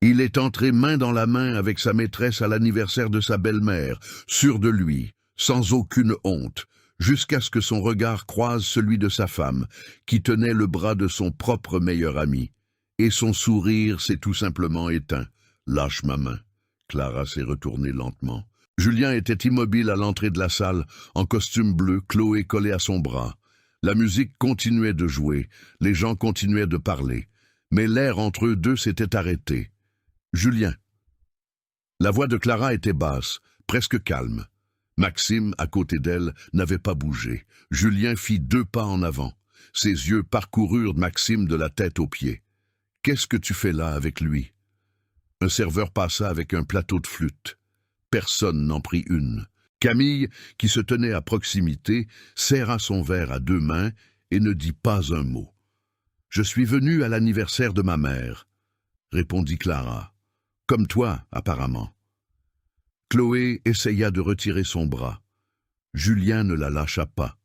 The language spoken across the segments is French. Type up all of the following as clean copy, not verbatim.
Il est entré main dans la main avec sa maîtresse à l'anniversaire de sa belle-mère, sûr de lui, sans aucune honte, jusqu'à ce que son regard croise celui de sa femme, qui tenait le bras de son propre meilleur ami. Et son sourire s'est tout simplement éteint. « Lâche ma main. » Clara s'est retournée lentement. Julien était immobile à l'entrée de la salle, en costume bleu, Chloé collée à son bras. La musique continuait de jouer, les gens continuaient de parler, mais l'air entre eux deux s'était arrêté. Julien. La voix de Clara était basse, presque calme. Maxime, à côté d'elle, n'avait pas bougé. Julien fit 2 pas en avant. Ses yeux parcoururent Maxime de la tête aux pieds. « Qu'est-ce que tu fais là avec lui ?» Un serveur passa avec un plateau de flûte. Personne n'en prit une. Camille, qui se tenait à proximité, serra son verre à 2 mains et ne dit pas un mot. « Je suis venu à l'anniversaire de ma mère, » répondit Clara. « Comme toi, apparemment. » Chloé essaya de retirer son bras. Julien ne la lâcha pas.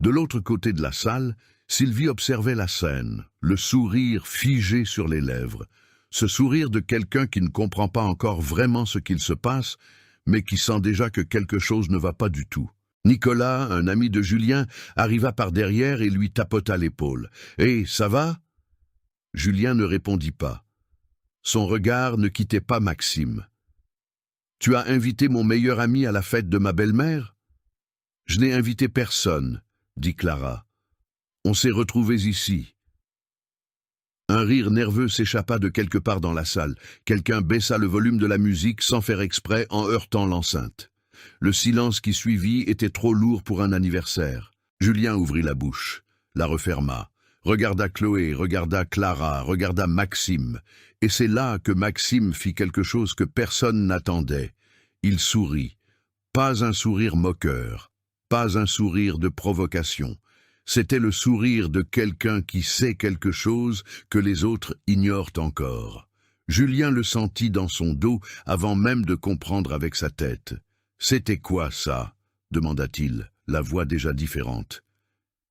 De l'autre côté de la salle, Sylvie observait la scène, le sourire figé sur les lèvres. Ce sourire de quelqu'un qui ne comprend pas encore vraiment ce qu'il se passe, mais qui sent déjà que quelque chose ne va pas du tout. Nicolas, un ami de Julien, arriva par derrière et lui tapota l'épaule. « Hé, ça va ?» Julien ne répondit pas. Son regard ne quittait pas Maxime. « Tu as invité mon meilleur ami à la fête de ma belle-mère ?»« Je n'ai invité personne, » dit Clara. « On s'est retrouvés ici. » Un rire nerveux s'échappa de quelque part dans la salle. Quelqu'un baissa le volume de la musique sans faire exprès en heurtant l'enceinte. Le silence qui suivit était trop lourd pour un anniversaire. Julien ouvrit la bouche, la referma, regarda Chloé, regarda Clara, regarda Maxime. Et c'est là que Maxime fit quelque chose que personne n'attendait. Il sourit. Pas un sourire moqueur, pas un sourire de provocation. C'était le sourire de quelqu'un qui sait quelque chose que les autres ignorent encore. Julien le sentit dans son dos avant même de comprendre avec sa tête. « C'était quoi ça ?» demanda-t-il, la voix déjà différente.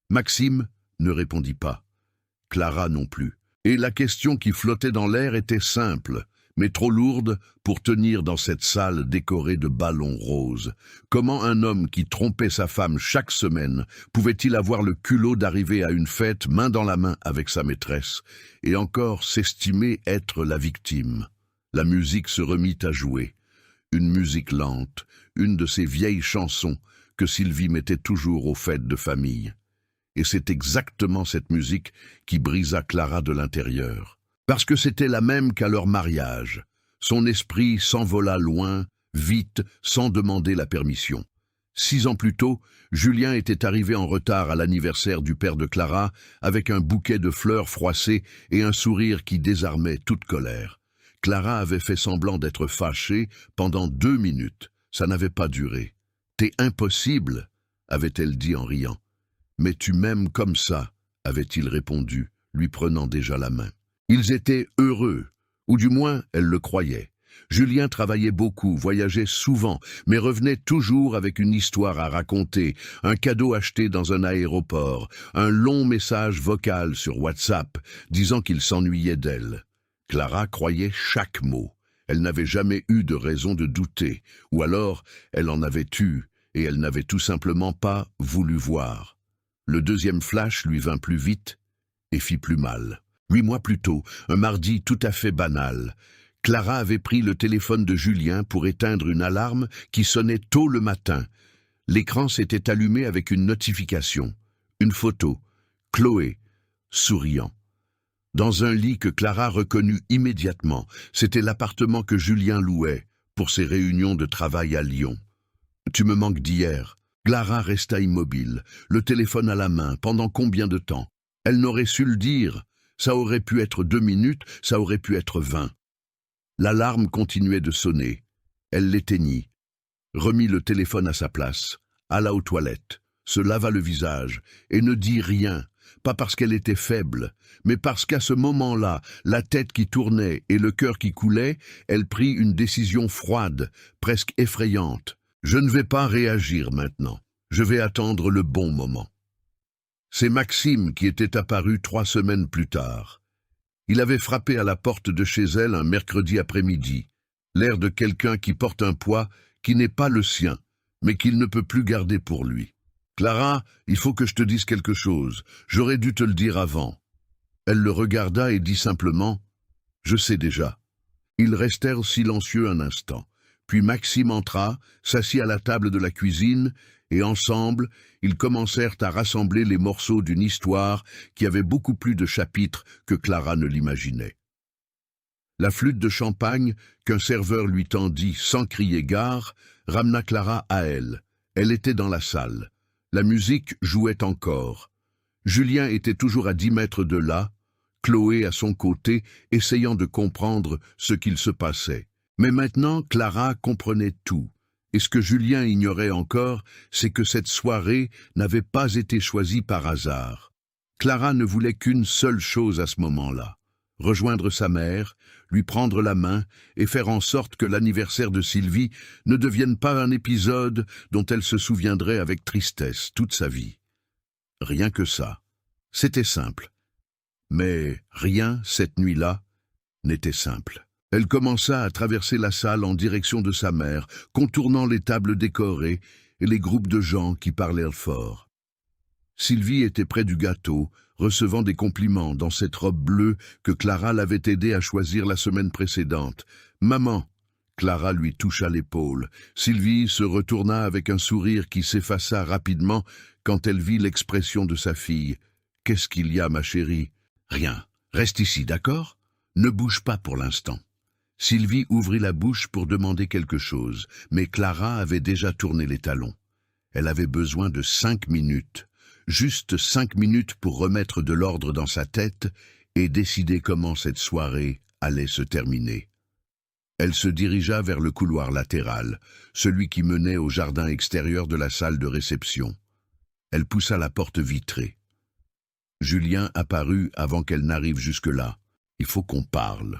Maxime ne répondit pas. Clara non plus. Et la question qui flottait dans l'air était simple, mais trop lourde pour tenir dans cette salle décorée de ballons roses. Comment un homme qui trompait sa femme chaque semaine pouvait-il avoir le culot d'arriver à une fête main dans la main avec sa maîtresse, et encore s'estimer être la victime? La musique se remit à jouer. Une musique lente, une de ces vieilles chansons que Sylvie mettait toujours aux fêtes de famille. Et c'est exactement cette musique qui brisa Clara de l'intérieur. Parce que c'était la même qu'à leur mariage. Son esprit s'envola loin, vite, sans demander la permission. 6 ans plus tôt, Julien était arrivé en retard à l'anniversaire du père de Clara, avec un bouquet de fleurs froissées et un sourire qui désarmait toute colère. Clara avait fait semblant d'être fâchée pendant 2 minutes. Ça n'avait pas duré. « T'es impossible », avait-elle dit en riant. « Mais tu m'aimes comme ça », avait-il répondu, lui prenant déjà la main. Ils étaient heureux, ou du moins elle le croyait. Julien travaillait beaucoup, voyageait souvent, mais revenait toujours avec une histoire à raconter, un cadeau acheté dans un aéroport, un long message vocal sur WhatsApp, disant qu'il s'ennuyait d'elle. Clara croyait chaque mot. Elle n'avait jamais eu de raison de douter, ou alors elle en avait eu, et elle n'avait tout simplement pas voulu voir. Le 2e flash lui vint plus vite et fit plus mal. 8 mois plus tôt, un mardi tout à fait banal, Clara avait pris le téléphone de Julien pour éteindre une alarme qui sonnait tôt le matin. L'écran s'était allumé avec une notification, une photo, Chloé, souriant. Dans un lit que Clara reconnut immédiatement, c'était l'appartement que Julien louait pour ses réunions de travail à Lyon. « Tu me manques d'hier ». Clara resta immobile, le téléphone à la main, pendant combien de temps? Elle n'aurait su le dire. Ça aurait pu être 2 minutes, ça aurait pu être 20. L'alarme continuait de sonner. Elle l'éteignit, remit le téléphone à sa place, alla aux toilettes, se lava le visage et ne dit rien, pas parce qu'elle était faible, mais parce qu'à ce moment-là, la tête qui tournait et le cœur qui coulait, elle prit une décision froide, presque effrayante. « Je ne vais pas réagir maintenant, je vais attendre le bon moment. » C'est Maxime qui était apparu 3 semaines plus tard. Il avait frappé à la porte de chez elle un mercredi après-midi, l'air de quelqu'un qui porte un poids qui n'est pas le sien, mais qu'il ne peut plus garder pour lui. « Clara, il faut que je te dise quelque chose. J'aurais dû te le dire avant. » Elle le regarda et dit simplement « Je sais déjà. » Ils restèrent silencieux un instant. Puis Maxime entra, s'assit à la table de la cuisine, et ensemble, ils commencèrent à rassembler les morceaux d'une histoire qui avait beaucoup plus de chapitres que Clara ne l'imaginait. La flûte de champagne, qu'un serveur lui tendit sans crier gare, ramena Clara à elle. Elle était dans la salle. La musique jouait encore. Julien était toujours à 10 mètres de là, Chloé à son côté, essayant de comprendre ce qu'il se passait. Mais maintenant, Clara comprenait tout. Et ce que Julien ignorait encore, c'est que cette soirée n'avait pas été choisie par hasard. Clara ne voulait qu'une seule chose à ce moment-là, rejoindre sa mère, lui prendre la main et faire en sorte que l'anniversaire de Sylvie ne devienne pas un épisode dont elle se souviendrait avec tristesse toute sa vie. Rien que ça. C'était simple. Mais rien, cette nuit-là, n'était simple. Elle commença à traverser la salle en direction de sa mère, contournant les tables décorées et les groupes de gens qui parlaient fort. Sylvie était près du gâteau, recevant des compliments dans cette robe bleue que Clara l'avait aidée à choisir la semaine précédente. « Maman !» Clara lui toucha l'épaule. Sylvie se retourna avec un sourire qui s'effaça rapidement quand elle vit l'expression de sa fille. « Qu'est-ce qu'il y a, ma chérie ?»« Rien. Reste ici, d'accord ? Ne bouge pas pour l'instant. » Sylvie ouvrit la bouche pour demander quelque chose, mais Clara avait déjà tourné les talons. Elle avait besoin de 5 minutes. Juste 5 minutes pour remettre de l'ordre dans sa tête et décider comment cette soirée allait se terminer. Elle se dirigea vers le couloir latéral, celui qui menait au jardin extérieur de la salle de réception. Elle poussa la porte vitrée. Julien apparut avant qu'elle n'arrive jusque-là. « Il faut qu'on parle. »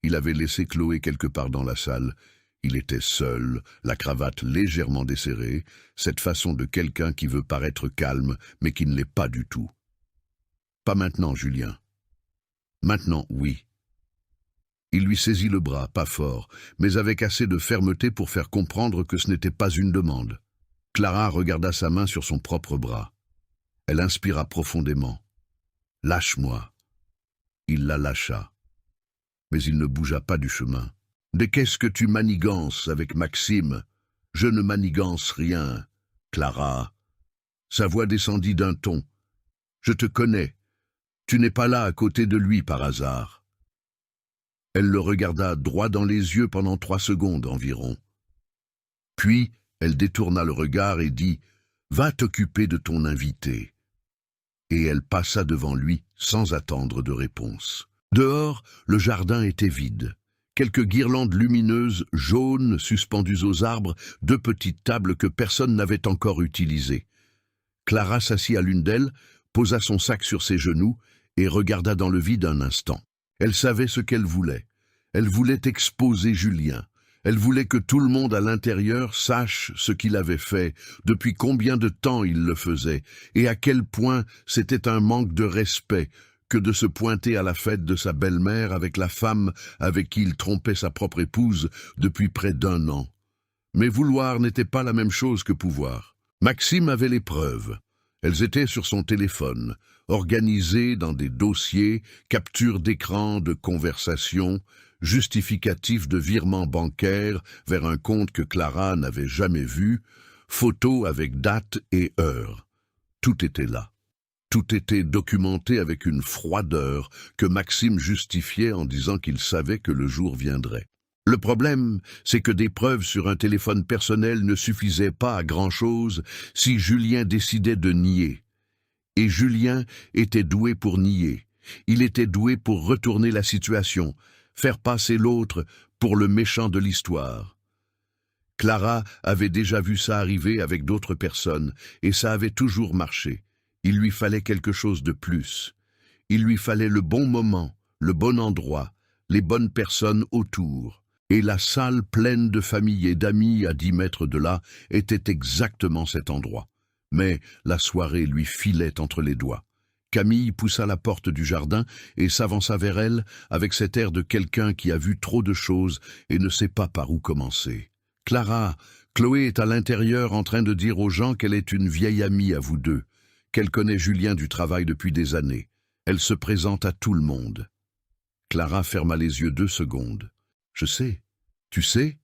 Il avait laissé Chloé quelque part dans la salle. Il était seul, la cravate légèrement desserrée, cette façon de quelqu'un qui veut paraître calme, mais qui ne l'est pas du tout. « Pas maintenant, Julien. »« Maintenant, oui. » Il lui saisit le bras, pas fort, mais avec assez de fermeté pour faire comprendre que ce n'était pas une demande. Clara regarda sa main sur son propre bras. Elle inspira profondément. « Lâche-moi. » Il la lâcha. Mais il ne bougea pas du chemin. « De qu'est-ce que tu manigances avec Maxime ? Je ne manigance rien, Clara. » Sa voix descendit d'un ton. « Je te connais. Tu n'es pas là à côté de lui par hasard. » Elle le regarda droit dans les yeux pendant 3 secondes environ. Puis, elle détourna le regard et dit « Va t'occuper de ton invité. » Et elle passa devant lui sans attendre de réponse. Dehors, le jardin était vide. Quelques guirlandes lumineuses, jaunes, suspendues aux arbres, 2 petites tables que personne n'avait encore utilisées. Clara s'assit à l'une d'elles, posa son sac sur ses genoux et regarda dans le vide un instant. Elle savait ce qu'elle voulait. Elle voulait exposer Julien. Elle voulait que tout le monde à l'intérieur sache ce qu'il avait fait, depuis combien de temps il le faisait, et à quel point c'était un manque de respect que de se pointer à la fête de sa belle-mère avec la femme avec qui il trompait sa propre épouse depuis près d'1 an. Mais vouloir n'était pas la même chose que pouvoir. Maxime avait les preuves. Elles étaient sur son téléphone, organisées dans des dossiers, captures d'écran de conversations, justificatifs de virements bancaires vers un compte que Clara n'avait jamais vu, photos avec date et heure. Tout était là. Tout était documenté avec une froideur que Maxime justifiait en disant qu'il savait que le jour viendrait. Le problème, c'est que des preuves sur un téléphone personnel ne suffisaient pas à grand-chose si Julien décidait de nier. Et Julien était doué pour nier. Il était doué pour retourner la situation, faire passer l'autre pour le méchant de l'histoire. Clara avait déjà vu ça arriver avec d'autres personnes, et ça avait toujours marché. Il lui fallait quelque chose de plus. Il lui fallait le bon moment, le bon endroit, les bonnes personnes autour. Et la salle pleine de familles et d'amis à 10 mètres de là était exactement cet endroit. Mais la soirée lui filait entre les doigts. Camille poussa la porte du jardin et s'avança vers elle avec cet air de quelqu'un qui a vu trop de choses et ne sait pas par où commencer. « Clara, Chloé est à l'intérieur en train de dire aux gens qu'elle est une vieille amie à vous deux, qu'elle connaît Julien du travail depuis des années. Elle se présente à tout le monde. » Clara ferma les yeux 2 secondes. « Je sais. Tu sais ?»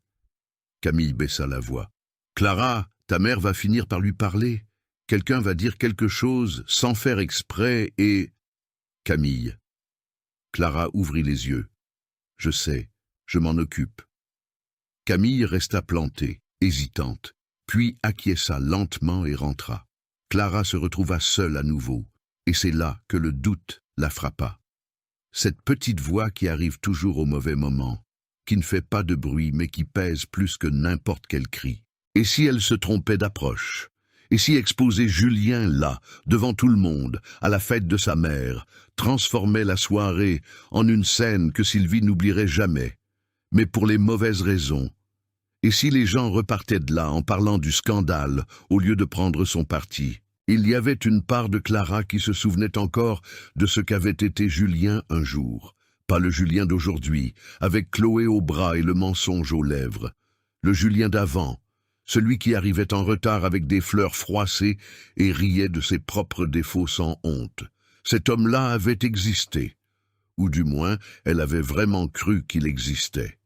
Camille baissa la voix. « Clara, ta mère va finir par lui parler. Quelqu'un va dire quelque chose sans faire exprès et... » Camille. Clara ouvrit les yeux. « Je sais, je m'en occupe. » Camille resta plantée, hésitante, puis acquiesça lentement et rentra. Clara se retrouva seule à nouveau, et c'est là que le doute la frappa. Cette petite voix qui arrive toujours au mauvais moment, qui ne fait pas de bruit mais qui pèse plus que n'importe quel cri. Et si elle se trompait d'approche? Et si exposer Julien là, devant tout le monde, à la fête de sa mère, transformait la soirée en une scène que Sylvie n'oublierait jamais, mais pour les mauvaises raisons? Et si les gens repartaient de là en parlant du scandale au lieu de prendre son parti? Il y avait une part de Clara qui se souvenait encore de ce qu'avait été Julien un jour. Pas le Julien d'aujourd'hui, avec Chloé au bras et le mensonge aux lèvres. Le Julien d'avant, celui qui arrivait en retard avec des fleurs froissées et riait de ses propres défauts sans honte. Cet homme-là avait existé, ou du moins, elle avait vraiment cru qu'il existait.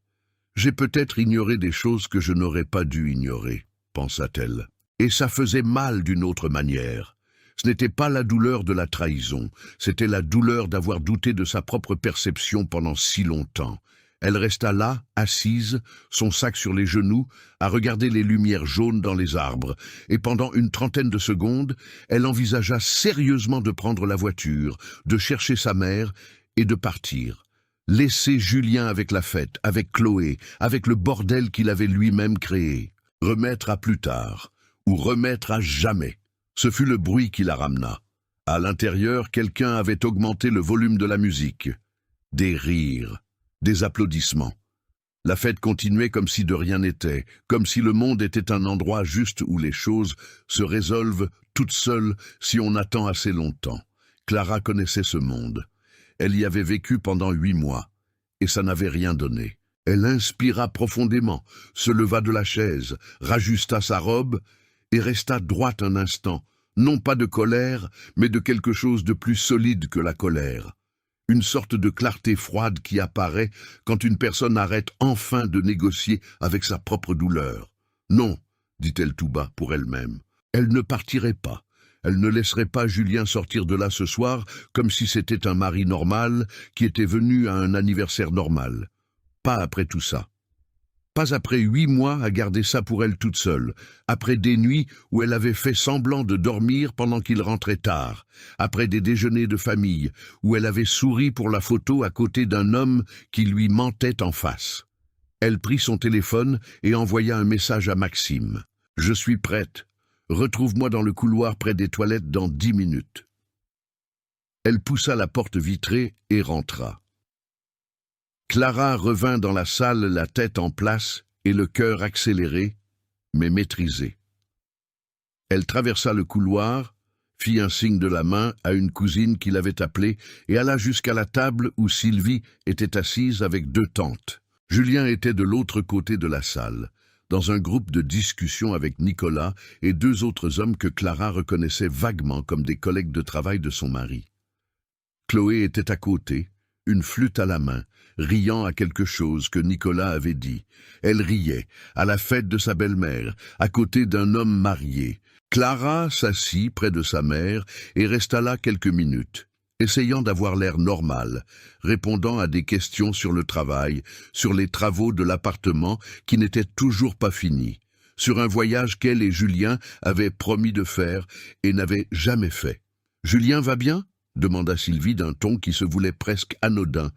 « J'ai peut-être ignoré des choses que je n'aurais pas dû ignorer », pensa-t-elle. Et ça faisait mal d'une autre manière. Ce n'était pas la douleur de la trahison, c'était la douleur d'avoir douté de sa propre perception pendant si longtemps. Elle resta là, assise, son sac sur les genoux, à regarder les lumières jaunes dans les arbres, et pendant une 30aine de secondes, elle envisagea sérieusement de prendre la voiture, de chercher sa mère et de partir. Laisser Julien avec la fête, avec Chloé, avec le bordel qu'il avait lui-même créé. Remettre à plus tard, ou remettre à jamais. Ce fut le bruit qui la ramena. À l'intérieur, quelqu'un avait augmenté le volume de la musique. Des rires, des applaudissements. La fête continuait comme si de rien n'était, comme si le monde était un endroit juste où les choses se résolvent toutes seules si on attend assez longtemps. Clara connaissait ce monde. Elle y avait vécu pendant 8 mois, et ça n'avait rien donné. Elle inspira profondément, se leva de la chaise, rajusta sa robe, et resta droite un instant, non pas de colère, mais de quelque chose de plus solide que la colère. Une sorte de clarté froide qui apparaît quand une personne arrête enfin de négocier avec sa propre douleur. Non, dit-elle tout bas pour elle-même, elle ne partirait pas. Elle ne laisserait pas Julien sortir de là ce soir comme si c'était un mari normal qui était venu à un anniversaire normal. Pas après tout ça. Pas après 8 mois à garder ça pour elle toute seule, après des nuits où elle avait fait semblant de dormir pendant qu'il rentrait tard, après des déjeuners de famille où elle avait souri pour la photo à côté d'un homme qui lui mentait en face. Elle prit son téléphone et envoya un message à Maxime. « Je suis prête. Retrouve-moi dans le couloir près des toilettes dans 10 minutes. » Elle poussa la porte vitrée et rentra. Clara revint dans la salle, la tête en place et le cœur accéléré, mais maîtrisé. Elle traversa le couloir, fit un signe de la main à une cousine qui l'avait appelée et alla jusqu'à la table où Sylvie était assise avec 2 tantes. Julien était de l'autre côté de la salle, dans un groupe de discussion avec Nicolas et 2 autres hommes que Clara reconnaissait vaguement comme des collègues de travail de son mari. Chloé était à côté, une flûte à la main, riant à quelque chose que Nicolas avait dit. Elle riait, à la fête de sa belle-mère, à côté d'un homme marié. Clara s'assit près de sa mère et resta là quelques minutes, essayant d'avoir l'air normal, répondant à des questions sur le travail, sur les travaux de l'appartement qui n'étaient toujours pas finis, sur un voyage qu'elle et Julien avaient promis de faire et n'avaient jamais fait. « Julien va bien ?» demanda Sylvie d'un ton qui se voulait presque anodin,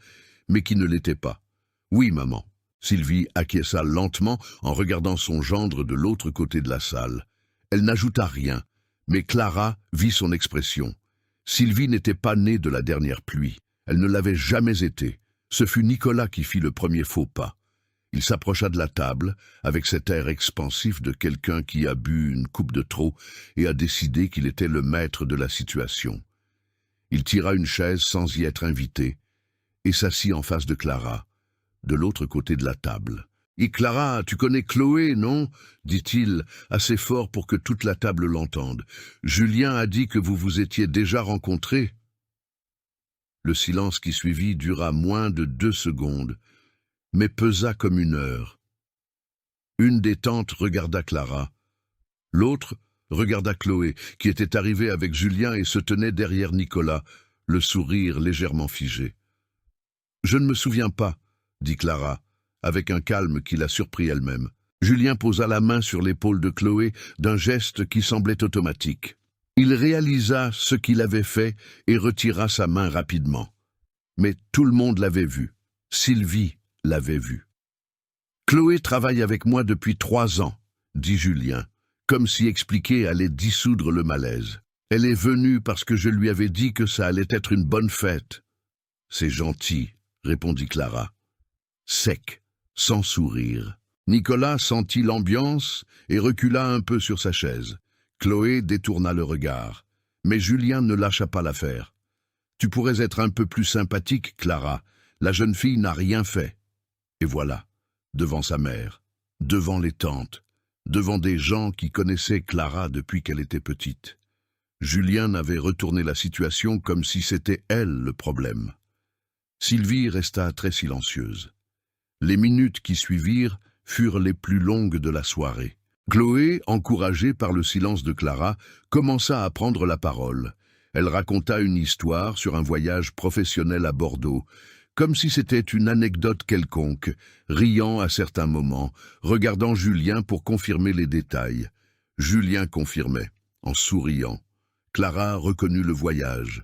mais qui ne l'était pas. « Oui, maman. » Sylvie acquiesça lentement en regardant son gendre de l'autre côté de la salle. Elle n'ajouta rien, mais Clara vit son expression. Sylvie n'était pas née de la dernière pluie. Elle ne l'avait jamais été. Ce fut Nicolas qui fit le premier faux pas. Il s'approcha de la table, avec cet air expansif de quelqu'un qui a bu une coupe de trop et a décidé qu'il était le maître de la situation. Il tira une chaise sans y être invité et s'assit en face de Clara, de l'autre côté de la table. « Et Clara, tu connais Chloé, non ?» dit-il, assez fort pour que toute la table l'entende. « Julien a dit que vous vous étiez déjà rencontrés. » Le silence qui suivit dura moins de 2 secondes, mais pesa comme 1 heure. Une des tantes regarda Clara. L'autre regarda Chloé, qui était arrivée avec Julien et se tenait derrière Nicolas, le sourire légèrement figé. « Je ne me souviens pas, » dit Clara, avec un calme qui la surprit elle-même. Julien posa la main sur l'épaule de Chloé d'un geste qui semblait automatique. Il réalisa ce qu'il avait fait et retira sa main rapidement. Mais tout le monde l'avait vu. Sylvie l'avait vu. « Chloé travaille avec moi depuis 3 ans, » dit Julien, comme si expliquer allait dissoudre le malaise. « Elle est venue parce que je lui avais dit que ça allait être une bonne fête. »« C'est gentil, » répondit Clara. Sec, sans sourire. Nicolas sentit l'ambiance et recula un peu sur sa chaise. Chloé détourna le regard. Mais Julien ne lâcha pas l'affaire. « Tu pourrais être un peu plus sympathique, Clara. La jeune fille n'a rien fait. » Et voilà, devant sa mère, devant les tantes, devant des gens qui connaissaient Clara depuis qu'elle était petite. Julien avait retourné la situation comme si c'était elle le problème. Sylvie resta très silencieuse. Les minutes qui suivirent furent les plus longues de la soirée. Chloé, encouragée par le silence de Clara, commença à prendre la parole. Elle raconta une histoire sur un voyage professionnel à Bordeaux, comme si c'était une anecdote quelconque, riant à certains moments, regardant Julien pour confirmer les détails. Julien confirmait, en souriant. Clara reconnut le voyage.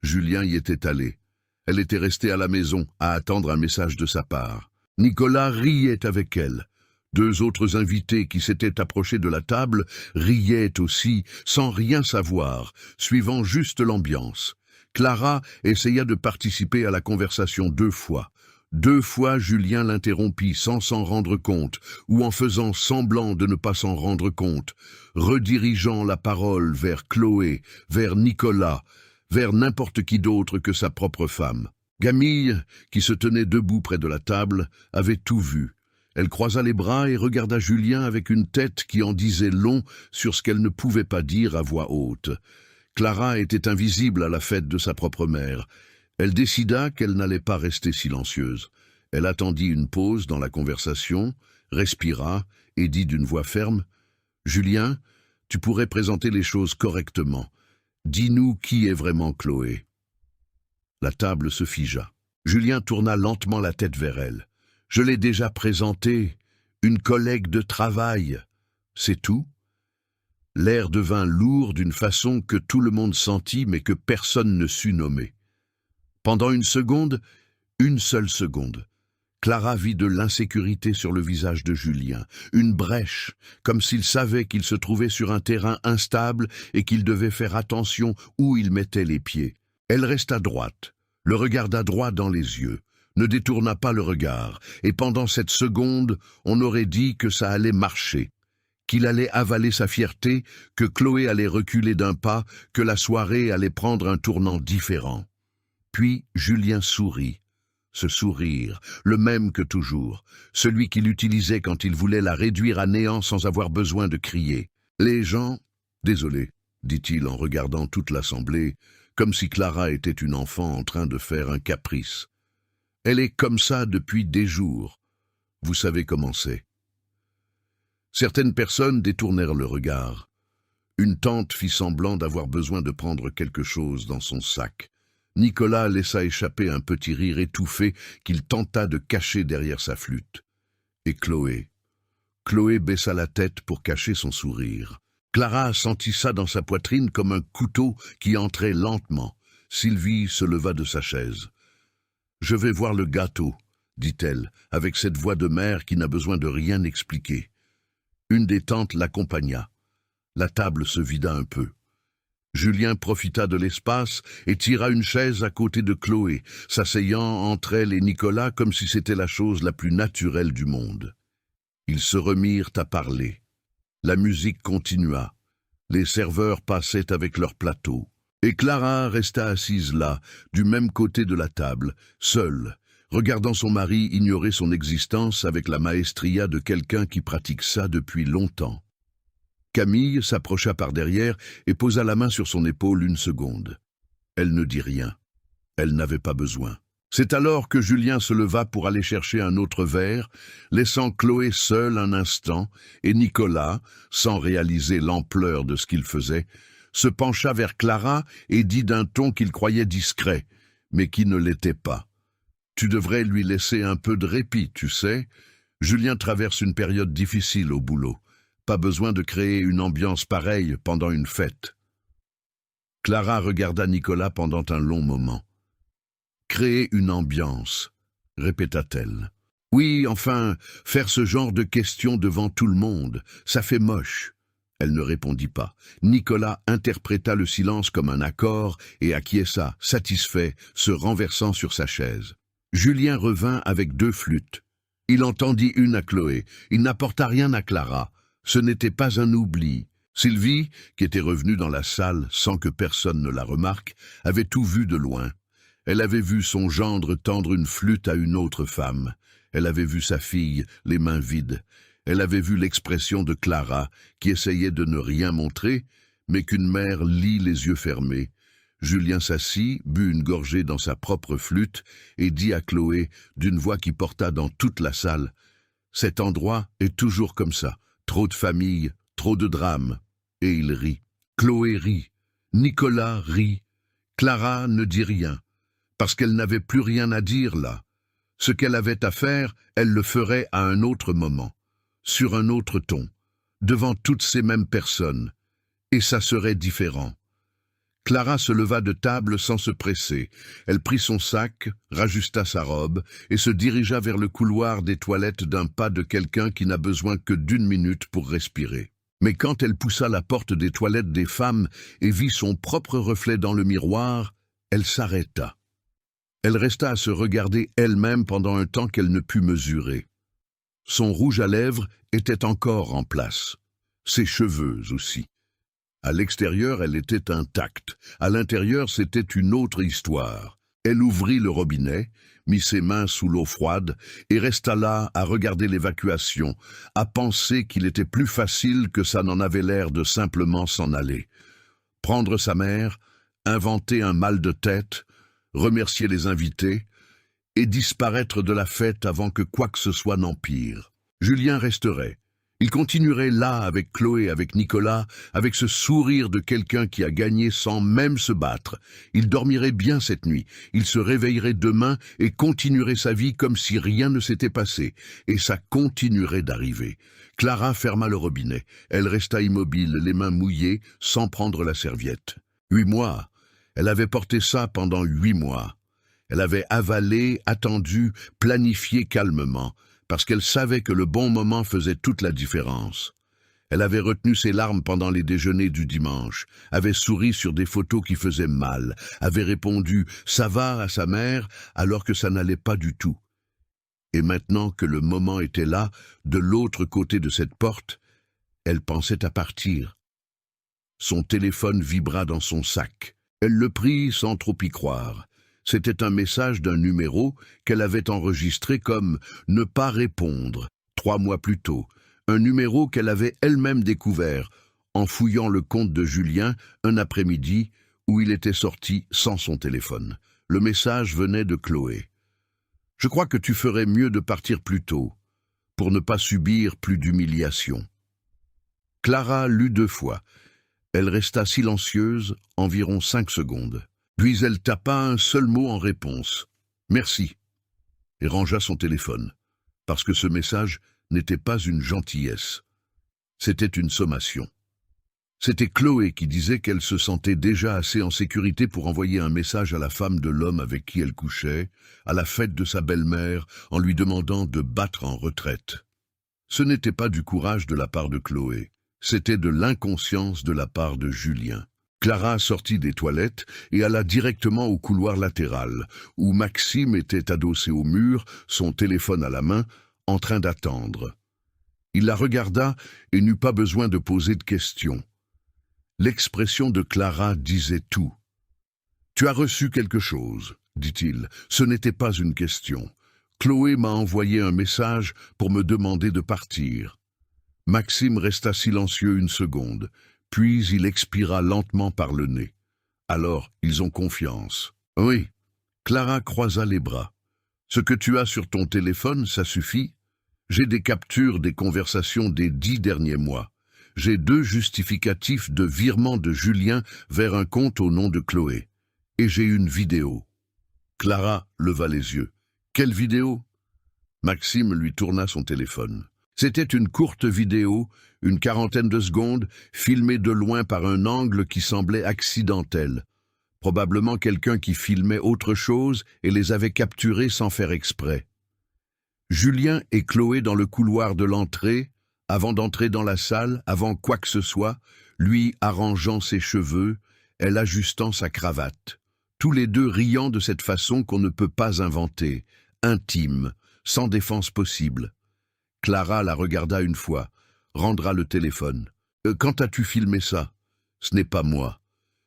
Julien y était allé. Elle était restée à la maison, à attendre un message de sa part. Nicolas riait avec elle. 2 autres invités qui s'étaient approchés de la table riaient aussi, sans rien savoir, suivant juste l'ambiance. Clara essaya de participer à la conversation 2 fois. 2 fois, Julien l'interrompit sans s'en rendre compte, ou en faisant semblant de ne pas s'en rendre compte, redirigeant la parole vers Chloé, vers Nicolas, vers n'importe qui d'autre que sa propre femme. Camille, qui se tenait debout près de la table, avait tout vu. Elle croisa les bras et regarda Julien avec une tête qui en disait long sur ce qu'elle ne pouvait pas dire à voix haute. Clara était invisible à la fête de sa propre mère. Elle décida qu'elle n'allait pas rester silencieuse. Elle attendit une pause dans la conversation, respira et dit d'une voix ferme « Julien, tu pourrais présenter les choses correctement. Dis-nous qui est vraiment Chloé. » La table se figea. Julien tourna lentement la tête vers elle. « Je l'ai déjà présentée, une collègue de travail. C'est tout ?» L'air devint lourd d'une façon que tout le monde sentit mais que personne ne sut nommer. Pendant une seule seconde, Clara vit de l'insécurité sur le visage de Julien, une brèche, comme s'il savait qu'il se trouvait sur un terrain instable et qu'il devait faire attention où il mettait les pieds. Elle resta droite, le regarda droit dans les yeux, ne détourna pas le regard, et pendant cette seconde, on aurait dit que ça allait marcher, qu'il allait avaler sa fierté, que Chloé allait reculer d'un pas, que la soirée allait prendre un tournant différent. Puis Julien sourit. Ce sourire, le même que toujours, celui qu'il utilisait quand il voulait la réduire à néant sans avoir besoin de crier. Les gens, « Désolé », dit-il en regardant toute l'assemblée, comme si Clara était une enfant en train de faire un caprice. Elle est comme ça depuis des jours. Vous savez comment c'est. Certaines personnes détournèrent le regard. Une tante fit semblant d'avoir besoin de prendre quelque chose dans son sac. Nicolas laissa échapper un petit rire étouffé qu'il tenta de cacher derrière sa flûte. Et Chloé baissa la tête pour cacher son sourire. Clara sentit ça dans sa poitrine comme un couteau qui entrait lentement. Sylvie se leva de sa chaise. « Je vais voir le gâteau », dit-elle, avec cette voix de mère qui n'a besoin de rien expliquer. Une des tantes l'accompagna. La table se vida un peu. Julien profita de l'espace et tira une chaise à côté de Chloé, s'asseyant entre elle et Nicolas comme si c'était la chose la plus naturelle du monde. Ils se remirent à parler. La musique continua. Les serveurs passaient avec leurs plateaux. Et Clara resta assise là, du même côté de la table, seule, regardant son mari ignorer son existence avec la maestria de quelqu'un qui pratique ça depuis longtemps. Camille s'approcha par derrière et posa la main sur son épaule une seconde. Elle ne dit rien. Elle n'avait pas besoin. C'est alors que Julien se leva pour aller chercher un autre verre, laissant Chloé seule un instant, et Nicolas, sans réaliser l'ampleur de ce qu'il faisait, se pencha vers Clara et dit d'un ton qu'il croyait discret, mais qui ne l'était pas. « Tu devrais lui laisser un peu de répit, tu sais. Julien traverse une période difficile au boulot. Pas besoin de créer une ambiance pareille pendant une fête. » Clara regarda Nicolas pendant un long moment. « Créer une ambiance », répéta-t-elle. « Oui, enfin, faire ce genre de questions devant tout le monde, ça fait moche. » Elle ne répondit pas. Nicolas interpréta le silence comme un accord et acquiesça, satisfait, se renversant sur sa chaise. Julien revint avec 2 flûtes. Il entendit une à Chloé. Il n'apporta rien à Clara. Ce n'était pas un oubli. Sylvie, qui était revenue dans la salle sans que personne ne la remarque, avait tout vu de loin. Elle avait vu son gendre tendre une flûte à une autre femme. Elle avait vu sa fille, les mains vides. Elle avait vu l'expression de Clara, qui essayait de ne rien montrer, mais qu'une mère lit les yeux fermés. Julien s'assit, but une gorgée dans sa propre flûte et dit à Chloé, d'une voix qui porta dans toute la salle, « Cet endroit est toujours comme ça, trop de famille, trop de drame. » Et il rit. Chloé rit. Nicolas rit. Clara ne dit rien, parce qu'elle n'avait plus rien à dire là. Ce qu'elle avait à faire, elle le ferait à un autre moment, sur un autre ton, devant toutes ces mêmes personnes, et ça serait différent. Clara se leva de table sans se presser. Elle prit son sac, rajusta sa robe et se dirigea vers le couloir des toilettes d'un pas de quelqu'un qui n'a besoin que d'1 minute pour respirer. Mais quand elle poussa la porte des toilettes des femmes et vit son propre reflet dans le miroir, elle s'arrêta. Elle resta à se regarder elle-même pendant un temps qu'elle ne put mesurer. Son rouge à lèvres était encore en place. Ses cheveux aussi. À l'extérieur, elle était intacte. À l'intérieur, c'était une autre histoire. Elle ouvrit le robinet, mit ses mains sous l'eau froide et resta là à regarder l'évacuation, à penser qu'il était plus facile que ça n'en avait l'air de simplement s'en aller. Prendre sa mère, inventer un mal de tête, remercier les invités et disparaître de la fête avant que quoi que ce soit n'empire. Julien resterait. Il continuerait là avec Chloé, avec Nicolas, avec ce sourire de quelqu'un qui a gagné sans même se battre. Il dormirait bien cette nuit, il se réveillerait demain et continuerait sa vie comme si rien ne s'était passé. Et ça continuerait d'arriver. Clara ferma le robinet. Elle resta immobile, les mains mouillées, sans prendre la serviette. 8 mois. Elle avait porté ça pendant 8 mois. Elle avait avalé, attendu, planifié calmement, parce qu'elle savait que le bon moment faisait toute la différence. Elle avait retenu ses larmes pendant les déjeuners du dimanche, avait souri sur des photos qui faisaient mal, avait répondu « ça va » à sa mère alors que ça n'allait pas du tout. Et maintenant que le moment était là, de l'autre côté de cette porte, elle pensait à partir. Son téléphone vibra dans son sac. Elle le prit sans trop y croire. C'était un message d'un numéro qu'elle avait enregistré comme « ne pas répondre » 3 mois plus tôt, un numéro qu'elle avait elle-même découvert en fouillant le compte de Julien un après-midi où il était sorti sans son téléphone. Le message venait de Chloé. « Je crois que tu ferais mieux de partir plus tôt, pour ne pas subir plus d'humiliation. » Clara lut 2 fois. Elle resta silencieuse environ 5 secondes. Puis elle tapa un seul mot en réponse. « Merci » et rangea son téléphone, parce que ce message n'était pas une gentillesse. C'était une sommation. C'était Chloé qui disait qu'elle se sentait déjà assez en sécurité pour envoyer un message à la femme de l'homme avec qui elle couchait, à la fête de sa belle-mère, en lui demandant de battre en retraite. Ce n'était pas du courage de la part de Chloé, c'était de l'inconscience de la part de Julien. Clara sortit des toilettes et alla directement au couloir latéral, où Maxime était adossé au mur, son téléphone à la main, en train d'attendre. Il la regarda et n'eut pas besoin de poser de questions. L'expression de Clara disait tout. Tu as reçu quelque chose, dit-il. Ce n'était pas une question. Chloé m'a envoyé un message pour me demander de partir. Maxime resta silencieux une seconde, puis il expira lentement par le nez. Alors, ils ont confiance. Oui. Clara croisa les bras. Ce que tu as sur ton téléphone, ça suffit? J'ai des captures des conversations des 10 derniers mois. J'ai 2 justificatifs de virement de Julien vers un compte au nom de Chloé. Et j'ai une vidéo. Clara leva les yeux. Quelle vidéo? Maxime lui tourna son téléphone. C'était une courte vidéo, une quarantaine de secondes, filmée de loin par un angle qui semblait accidentel. Probablement quelqu'un qui filmait autre chose et les avait capturés sans faire exprès. Julien et Chloé dans le couloir de l'entrée, avant d'entrer dans la salle, avant quoi que ce soit, lui arrangeant ses cheveux, elle ajustant sa cravate. Tous les deux riant de cette façon qu'on ne peut pas inventer, intime, sans défense possible. Clara la regarda une fois, rendra le téléphone. « Quand as-tu filmé ça ?»« Ce n'est pas moi.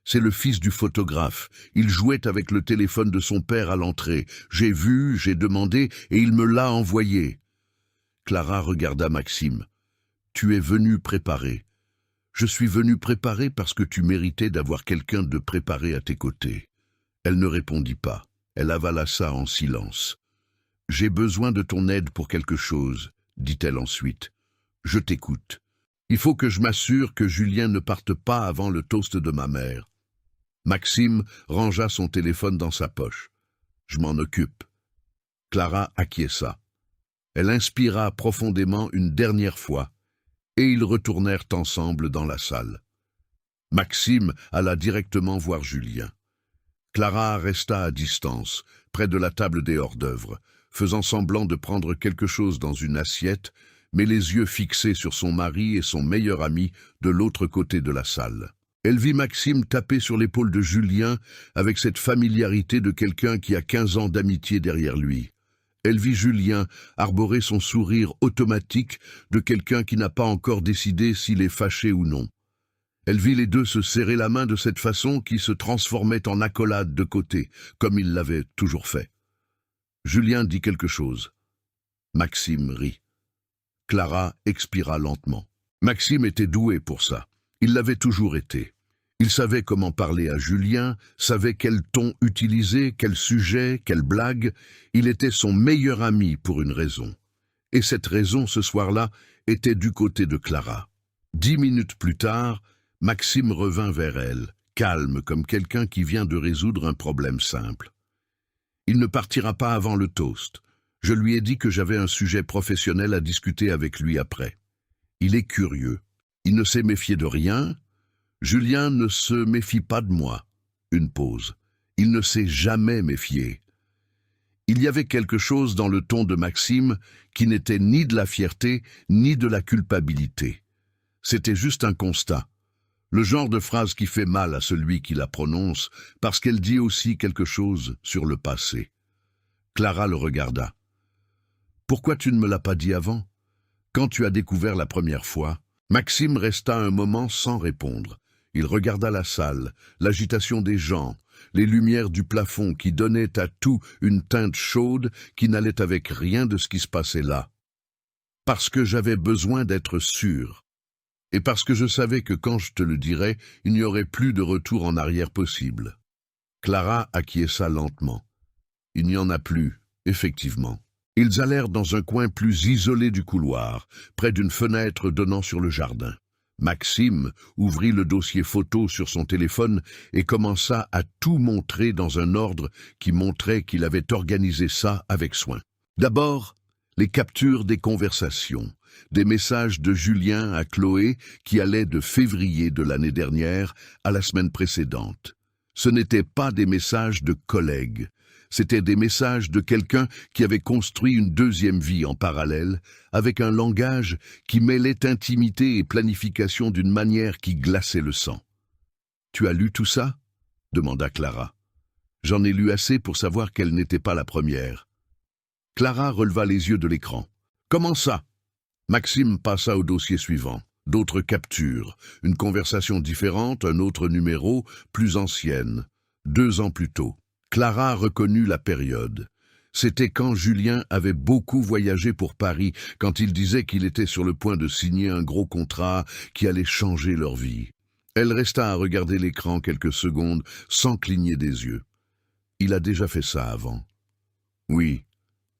C'est le fils du photographe. Il jouait avec le téléphone de son père à l'entrée. J'ai vu, j'ai demandé, et il me l'a envoyé. » Clara regarda Maxime. « Tu es venu préparer. Je suis venu préparer parce que tu méritais d'avoir quelqu'un de préparé à tes côtés. » Elle ne répondit pas. Elle avala ça en silence. « J'ai besoin de ton aide pour quelque chose, » dit-elle ensuite. « Je t'écoute. Il faut que je m'assure que Julien ne parte pas avant le toast de ma mère. » Maxime rangea son téléphone dans sa poche. « Je m'en occupe. » Clara acquiesça. Elle inspira profondément une dernière fois, et ils retournèrent ensemble dans la salle. Maxime alla directement voir Julien. Clara resta à distance, près de la table des hors-d'œuvre, faisant semblant de prendre quelque chose dans une assiette, mais les yeux fixés sur son mari et son meilleur ami de l'autre côté de la salle. Elle vit Maxime taper sur l'épaule de Julien avec cette familiarité de quelqu'un qui a 15 ans d'amitié derrière lui. Elle vit Julien arborer son sourire automatique de quelqu'un qui n'a pas encore décidé s'il est fâché ou non. Elle vit les deux se serrer la main de cette façon qui se transformait en accolade de côté, comme il l'avait toujours fait. Julien dit quelque chose. Maxime rit. Clara expira lentement. Maxime était doué pour ça. Il l'avait toujours été. Il savait comment parler à Julien, savait quel ton utiliser, quel sujet, quelle blague. Il était son meilleur ami pour une raison. Et cette raison, ce soir-là, était du côté de Clara. 10 minutes plus tard, Maxime revint vers elle, calme comme quelqu'un qui vient de résoudre un problème simple. Il ne partira pas avant le toast. Je lui ai dit que j'avais un sujet professionnel à discuter avec lui après. Il est curieux. Il ne s'est méfié de rien. Julien ne se méfie pas de moi. Une pause. Il ne s'est jamais méfié. Il y avait quelque chose dans le ton de Maxime qui n'était ni de la fierté, ni de la culpabilité. C'était juste un constat. Le genre de phrase qui fait mal à celui qui la prononce, parce qu'elle dit aussi quelque chose sur le passé. Clara le regarda. « Pourquoi tu ne me l'as pas dit avant? Quand tu as découvert la première fois ?» Maxime resta un moment sans répondre. Il regarda la salle, l'agitation des gens, les lumières du plafond qui donnaient à tout une teinte chaude qui n'allait avec rien de ce qui se passait là. « Parce que j'avais besoin d'être sûr. Et parce que je savais que quand je te le dirais, il n'y aurait plus de retour en arrière possible. » Clara acquiesça lentement. « Il n'y en a plus, effectivement. » Ils allèrent dans un coin plus isolé du couloir, près d'une fenêtre donnant sur le jardin. Maxime ouvrit le dossier photo sur son téléphone et commença à tout montrer dans un ordre qui montrait qu'il avait organisé ça avec soin. D'abord, les captures des conversations, des messages de Julien à Chloé qui allaient de février de l'année dernière à la semaine précédente. Ce n'étaient pas des messages de collègues. C'étaient des messages de quelqu'un qui avait construit une deuxième vie en parallèle, avec un langage qui mêlait intimité et planification d'une manière qui glaçait le sang. « Tu as lu tout ça ?» demanda Clara. « J'en ai lu assez pour savoir qu'elle n'était pas la première. » Clara releva les yeux de l'écran. « Comment ça ?» Maxime passa au dossier suivant. D'autres captures, une conversation différente, un autre numéro, plus ancienne. 2 ans plus tôt. Clara reconnut la période. C'était quand Julien avait beaucoup voyagé pour Paris, quand il disait qu'il était sur le point de signer un gros contrat qui allait changer leur vie. Elle resta à regarder l'écran quelques secondes sans cligner des yeux. Il a déjà fait ça avant. Oui.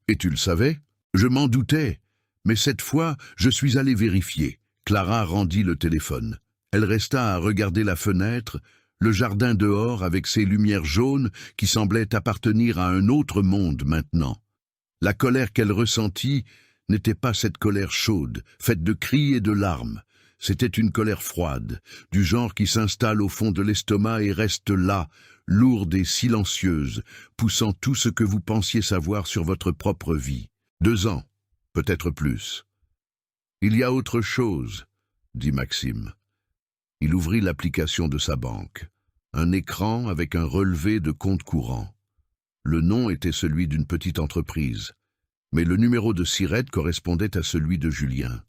Et tu le savais? Je m'en doutais. Mais cette fois, je suis allé vérifier. Clara rendit le téléphone. Elle resta à regarder la fenêtre, le jardin dehors avec ses lumières jaunes qui semblaient appartenir à un autre monde maintenant. La colère qu'elle ressentit n'était pas cette colère chaude, faite de cris et de larmes. C'était une colère froide, du genre qui s'installe au fond de l'estomac et reste là, lourde et silencieuse, poussant tout ce que vous pensiez savoir sur votre propre vie. 2 ans, peut-être plus. Il y a autre chose, dit Maxime. Il ouvrit l'application de sa banque. Un écran avec un relevé de compte courant. Le nom était celui d'une petite entreprise, mais le numéro de SIRET correspondait à celui de Julien.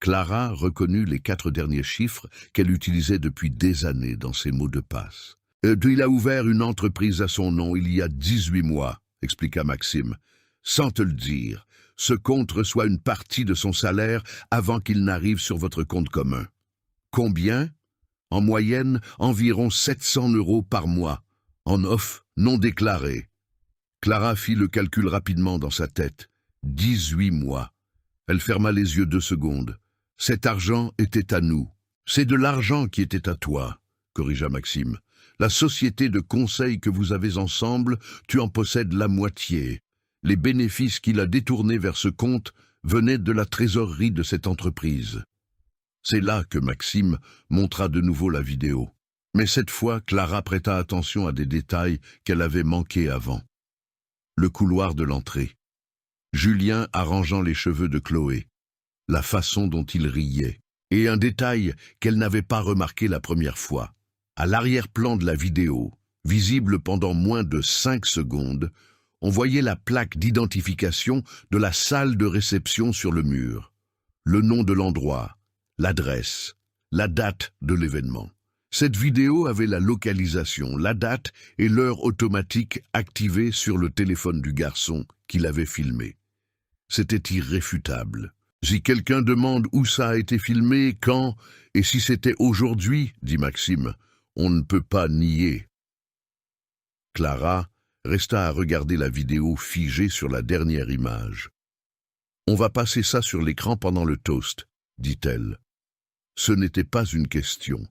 Clara reconnut les 4 derniers chiffres qu'elle utilisait depuis des années dans ses mots de passe. Il a ouvert une entreprise à son nom il y a 18 mois, expliqua Maxime. Sans te le dire, ce compte reçoit une partie de son salaire avant qu'il n'arrive sur votre compte commun. Combien? En moyenne, environ 700 € par mois, en off non déclaré. Clara fit le calcul rapidement dans sa tête. 18 mois. Elle ferma les yeux 2 secondes. Cet argent était à nous. C'est de l'argent qui était à toi, corrigea Maxime. La société de conseil que vous avez ensemble, tu en possèdes la moitié. Les bénéfices qu'il a détournés vers ce compte venaient de la trésorerie de cette entreprise. C'est là que Maxime montra de nouveau la vidéo. Mais cette fois, Clara prêta attention à des détails qu'elle avait manqués avant. Le couloir de l'entrée. Julien arrangeant les cheveux de Chloé. La façon dont il riait. Et un détail qu'elle n'avait pas remarqué la première fois. À l'arrière-plan de la vidéo, visible pendant moins de 5 secondes, on voyait la plaque d'identification de la salle de réception sur le mur. Le nom de l'endroit, l'adresse, la date de l'événement. Cette vidéo avait la localisation, la date et l'heure automatique activée sur le téléphone du garçon qui l'avait filmé. C'était irréfutable. Si quelqu'un demande où ça a été filmé, quand, et si c'était aujourd'hui, dit Maxime, on ne peut pas nier. Clara resta à regarder la vidéo figée sur la dernière image. On va passer ça sur l'écran pendant le toast, dit-elle. Ce n'était pas une question.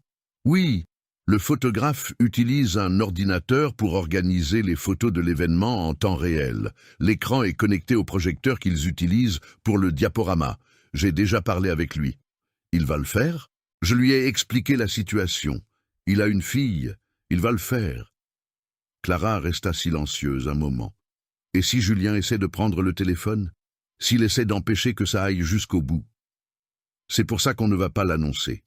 Oui, le photographe utilise un ordinateur pour organiser les photos de l'événement en temps réel. L'écran est connecté au projecteur qu'ils utilisent pour le diaporama. J'ai déjà parlé avec lui. Il va le faire? Je lui ai expliqué la situation. Il a une fille. Il va le faire. Clara resta silencieuse un moment. Et si Julien essaie de prendre le téléphone? S'il essaie d'empêcher que ça aille jusqu'au bout? C'est pour ça qu'on ne va pas l'annoncer.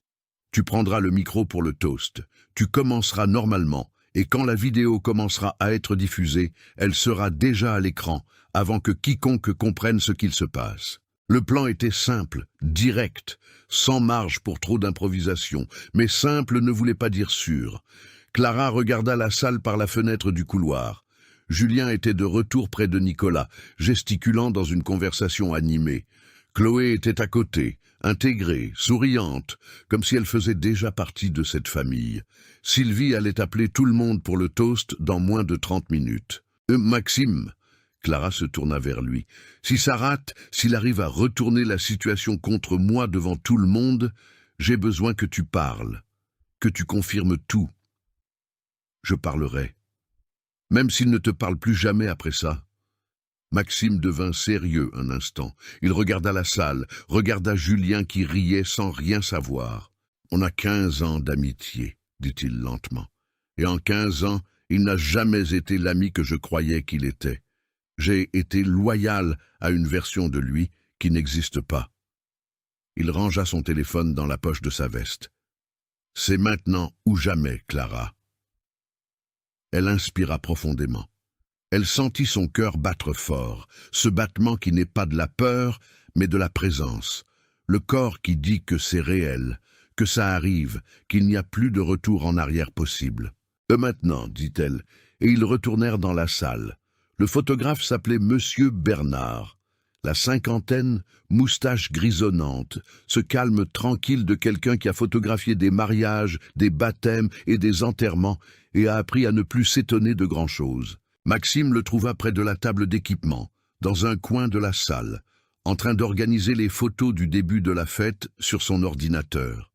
Tu prendras le micro pour le toast. Tu commenceras normalement, et quand la vidéo commencera à être diffusée, elle sera déjà à l'écran, avant que quiconque comprenne ce qu'il se passe. Le plan était simple, direct, sans marge pour trop d'improvisation, mais simple ne voulait pas dire sûr. Clara regarda la salle par la fenêtre du couloir. Julien était de retour près de Nicolas, gesticulant dans une conversation animée. Chloé était à côté, intégrée, souriante, comme si elle faisait déjà partie de cette famille. Sylvie allait appeler tout le monde pour le toast dans moins de 30 minutes. Maxime, Clara se tourna vers lui. Si ça rate, s'il arrive à retourner la situation contre moi devant tout le monde, j'ai besoin que tu parles, que tu confirmes tout. Je parlerai. Même s'il ne te parle plus jamais après ça. Maxime devint sérieux un instant. Il regarda la salle, regarda Julien qui riait sans rien savoir. « On a 15 ans d'amitié, dit-il lentement. Et en 15 ans, il n'a jamais été l'ami que je croyais qu'il était. J'ai été loyal à une version de lui qui n'existe pas. » Il rangea son téléphone dans la poche de sa veste. « C'est maintenant ou jamais, Clara. » Elle inspira profondément. Elle sentit son cœur battre fort, ce battement qui n'est pas de la peur, mais de la présence. Le corps qui dit que c'est réel, que ça arrive, qu'il n'y a plus de retour en arrière possible. Maintenant, dit-elle, et ils retournèrent dans la salle. Le photographe s'appelait Monsieur Bernard. La cinquantaine, moustache grisonnante, ce calme tranquille de quelqu'un qui a photographié des mariages, des baptêmes et des enterrements et a appris à ne plus s'étonner de grand-chose. Maxime le trouva près de la table d'équipement, dans un coin de la salle, en train d'organiser les photos du début de la fête sur son ordinateur.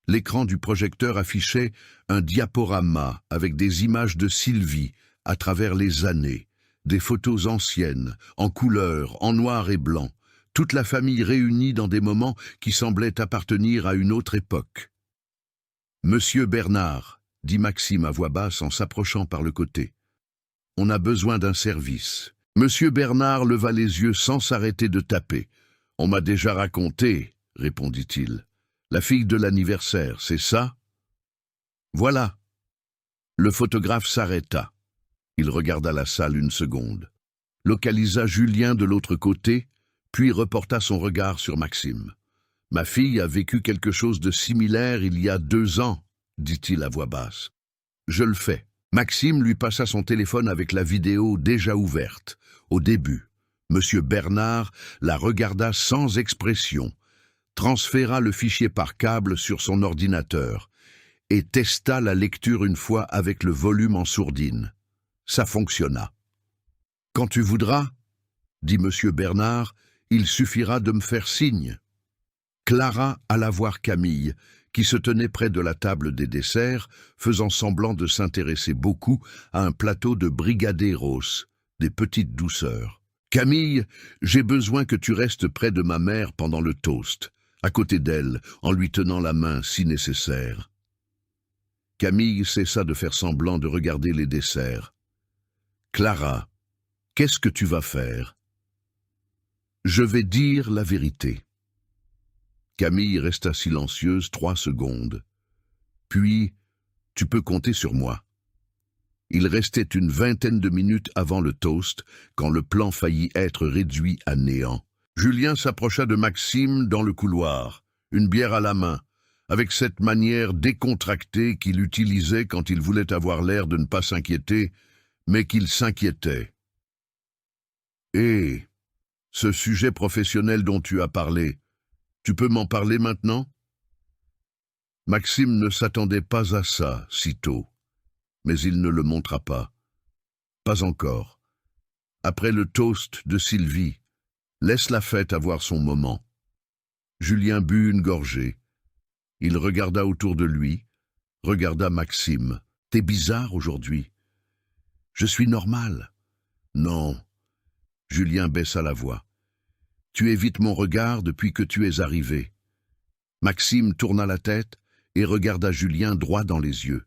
L'écran du projecteur affichait un diaporama avec des images de Sylvie à travers les années, des photos anciennes, en couleur, en noir et blanc, toute la famille réunie dans des moments qui semblaient appartenir à une autre époque. « Monsieur Bernard », dit Maxime à voix basse en s'approchant par le côté. « On a besoin d'un service. » Monsieur Bernard leva les yeux sans s'arrêter de taper. « On m'a déjà raconté, » répondit-il. « La fille de l'anniversaire, c'est ça ?»« Voilà. » Le photographe s'arrêta. Il regarda la salle une seconde, localisa Julien de l'autre côté, puis reporta son regard sur Maxime. « Ma fille a vécu quelque chose de similaire il y a 2 ans, dit-il à voix basse. « Je le fais. » Maxime lui passa son téléphone avec la vidéo déjà ouverte. Au début, Monsieur Bernard la regarda sans expression, transféra le fichier par câble sur son ordinateur et testa la lecture une fois avec le volume en sourdine. Ça fonctionna. « Quand tu voudras, dit Monsieur Bernard, il suffira de me faire signe. » Clara alla voir Camille, qui se tenait près de la table des desserts, faisant semblant de s'intéresser beaucoup à un plateau de brigadeiros, des petites douceurs. « Camille, j'ai besoin que tu restes près de ma mère pendant le toast, à côté d'elle, en lui tenant la main si nécessaire. » Camille cessa de faire semblant de regarder les desserts. « Clara, qu'est-ce que tu vas faire ?»« Je vais dire la vérité. » Camille resta silencieuse 3 secondes. Puis, « Tu peux compter sur moi. » Il restait une vingtaine de minutes avant le toast, quand le plan faillit être réduit à néant. Julien s'approcha de Maxime dans le couloir, une bière à la main, avec cette manière décontractée qu'il utilisait quand il voulait avoir l'air de ne pas s'inquiéter, mais qu'il s'inquiétait. « Et ce sujet professionnel dont tu as parlé, tu peux m'en parler maintenant ?» Maxime ne s'attendait pas à ça si tôt, mais il ne le montra pas. Pas encore. Après le toast de Sylvie, laisse la fête avoir son moment. Julien but une gorgée. Il regarda autour de lui, regarda Maxime. « T'es bizarre aujourd'hui. »« Je suis normal. »« Non. » Julien baissa la voix. « Tu évites mon regard depuis que tu es arrivé. » Maxime tourna la tête et regarda Julien droit dans les yeux,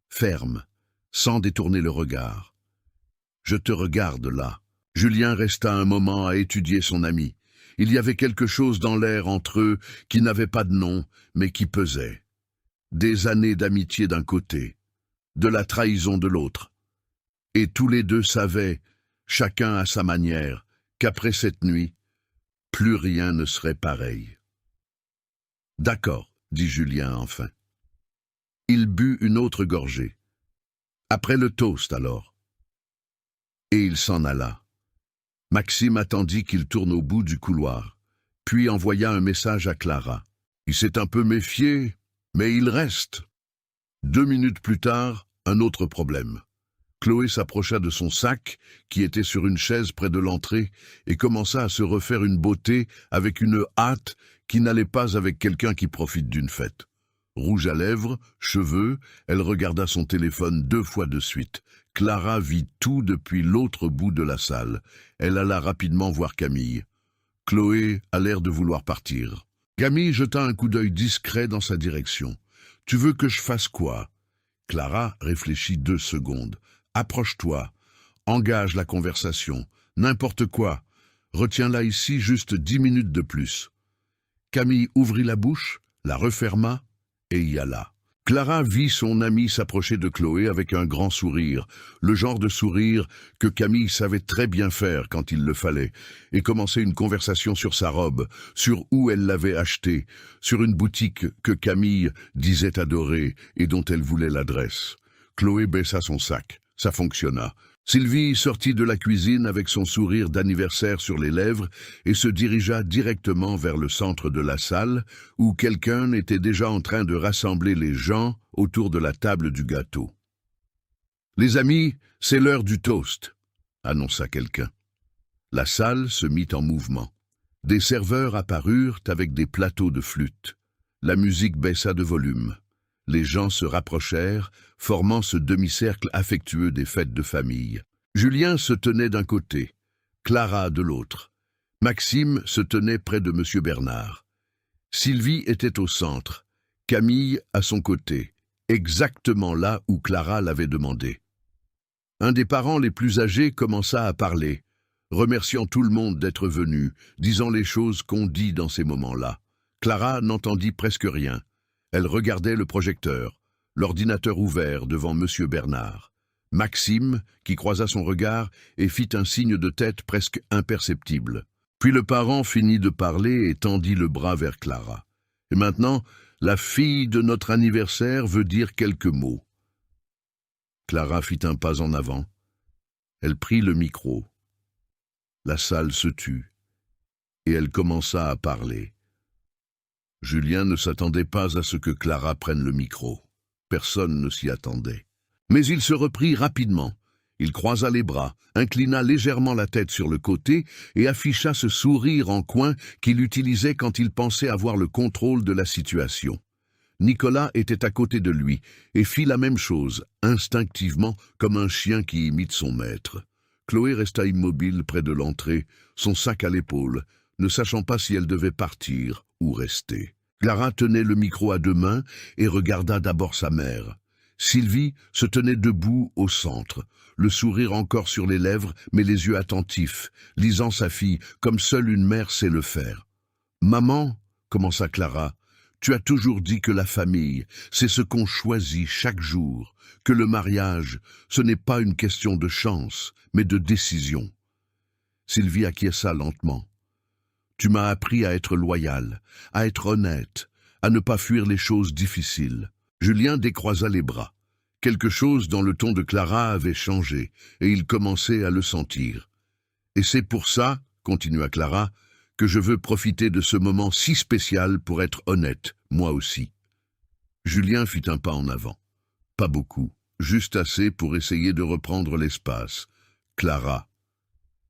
ferme, sans détourner le regard. « Je te regarde là. » Julien resta un moment à étudier son ami. Il y avait quelque chose dans l'air entre eux qui n'avait pas de nom, mais qui pesait. Des années d'amitié d'un côté, de la trahison de l'autre. Et tous les deux savaient, chacun à sa manière, qu'après cette nuit, plus rien ne serait pareil. « D'accord, » dit Julien enfin. Il but une autre gorgée. « Après le toast, alors. » Et il s'en alla. Maxime attendit qu'il tourne au bout du couloir, puis envoya un message à Clara. Il s'est un peu méfié, mais il reste. 2 minutes plus tard, un autre problème. Chloé s'approcha de son sac, qui était sur une chaise près de l'entrée, et commença à se refaire une beauté avec une hâte qui n'allait pas avec quelqu'un qui profite d'une fête. Rouge à lèvres, cheveux, elle regarda son téléphone 2 fois de suite. Clara vit tout depuis l'autre bout de la salle. Elle alla rapidement voir Camille. Chloé a l'air de vouloir partir. Camille jeta un coup d'œil discret dans sa direction. « Tu veux que je fasse quoi ?» Clara réfléchit 2 secondes. « Approche-toi, engage la conversation, n'importe quoi. Retiens-la ici juste 10 minutes de plus. » Camille ouvrit la bouche, la referma et y alla. Clara vit son amie s'approcher de Chloé avec un grand sourire, le genre de sourire que Camille savait très bien faire quand il le fallait, et commencer une conversation sur sa robe, sur où elle l'avait achetée, sur une boutique que Camille disait adorer et dont elle voulait l'adresse. Chloé baissa son sac. Ça fonctionna. Sylvie sortit de la cuisine avec son sourire d'anniversaire sur les lèvres et se dirigea directement vers le centre de la salle où quelqu'un était déjà en train de rassembler les gens autour de la table du gâteau. « Les amis, c'est l'heure du toast », annonça quelqu'un. La salle se mit en mouvement. Des serveurs apparurent avec des plateaux de flûte. La musique baissa de volume. Les gens se rapprochèrent, formant ce demi-cercle affectueux des fêtes de famille. Julien se tenait d'un côté, Clara de l'autre. Maxime se tenait près de M. Bernard. Sylvie était au centre, Camille à son côté, exactement là où Clara l'avait demandé. Un des parents les plus âgés commença à parler, remerciant tout le monde d'être venu, disant les choses qu'on dit dans ces moments-là. Clara n'entendit presque rien. Elle regardait le projecteur, l'ordinateur ouvert devant M. Bernard. Maxime, qui croisa son regard et fit un signe de tête presque imperceptible. Puis le parent finit de parler et tendit le bras vers Clara. « Et maintenant, la fille de notre anniversaire veut dire quelques mots. » Clara fit un pas en avant. Elle prit le micro. La salle se tut, et elle commença à parler. Julien ne s'attendait pas à ce que Clara prenne le micro. Personne ne s'y attendait. Mais il se reprit rapidement. Il croisa les bras, inclina légèrement la tête sur le côté et afficha ce sourire en coin qu'il utilisait quand il pensait avoir le contrôle de la situation. Nicolas était à côté de lui et fit la même chose, instinctivement, comme un chien qui imite son maître. Chloé resta immobile près de l'entrée, son sac à l'épaule, ne sachant pas si elle devait partir ou rester. Clara tenait le micro à deux mains et regarda d'abord sa mère. Sylvie se tenait debout au centre, le sourire encore sur les lèvres, mais les yeux attentifs, lisant sa fille comme seule une mère sait le faire. « Maman, » commença Clara, « tu as toujours dit que la famille, c'est ce qu'on choisit chaque jour, que le mariage, ce n'est pas une question de chance, mais de décision. » Sylvie acquiesça lentement. « Tu m'as appris à être loyal, à être honnête, à ne pas fuir les choses difficiles. » Julien décroisa les bras. Quelque chose dans le ton de Clara avait changé, et il commençait à le sentir. « Et c'est pour ça, » continua Clara, « que je veux profiter de ce moment si spécial pour être honnête, moi aussi. » Julien fit un pas en avant. Pas beaucoup, juste assez pour essayer de reprendre l'espace. « Clara. »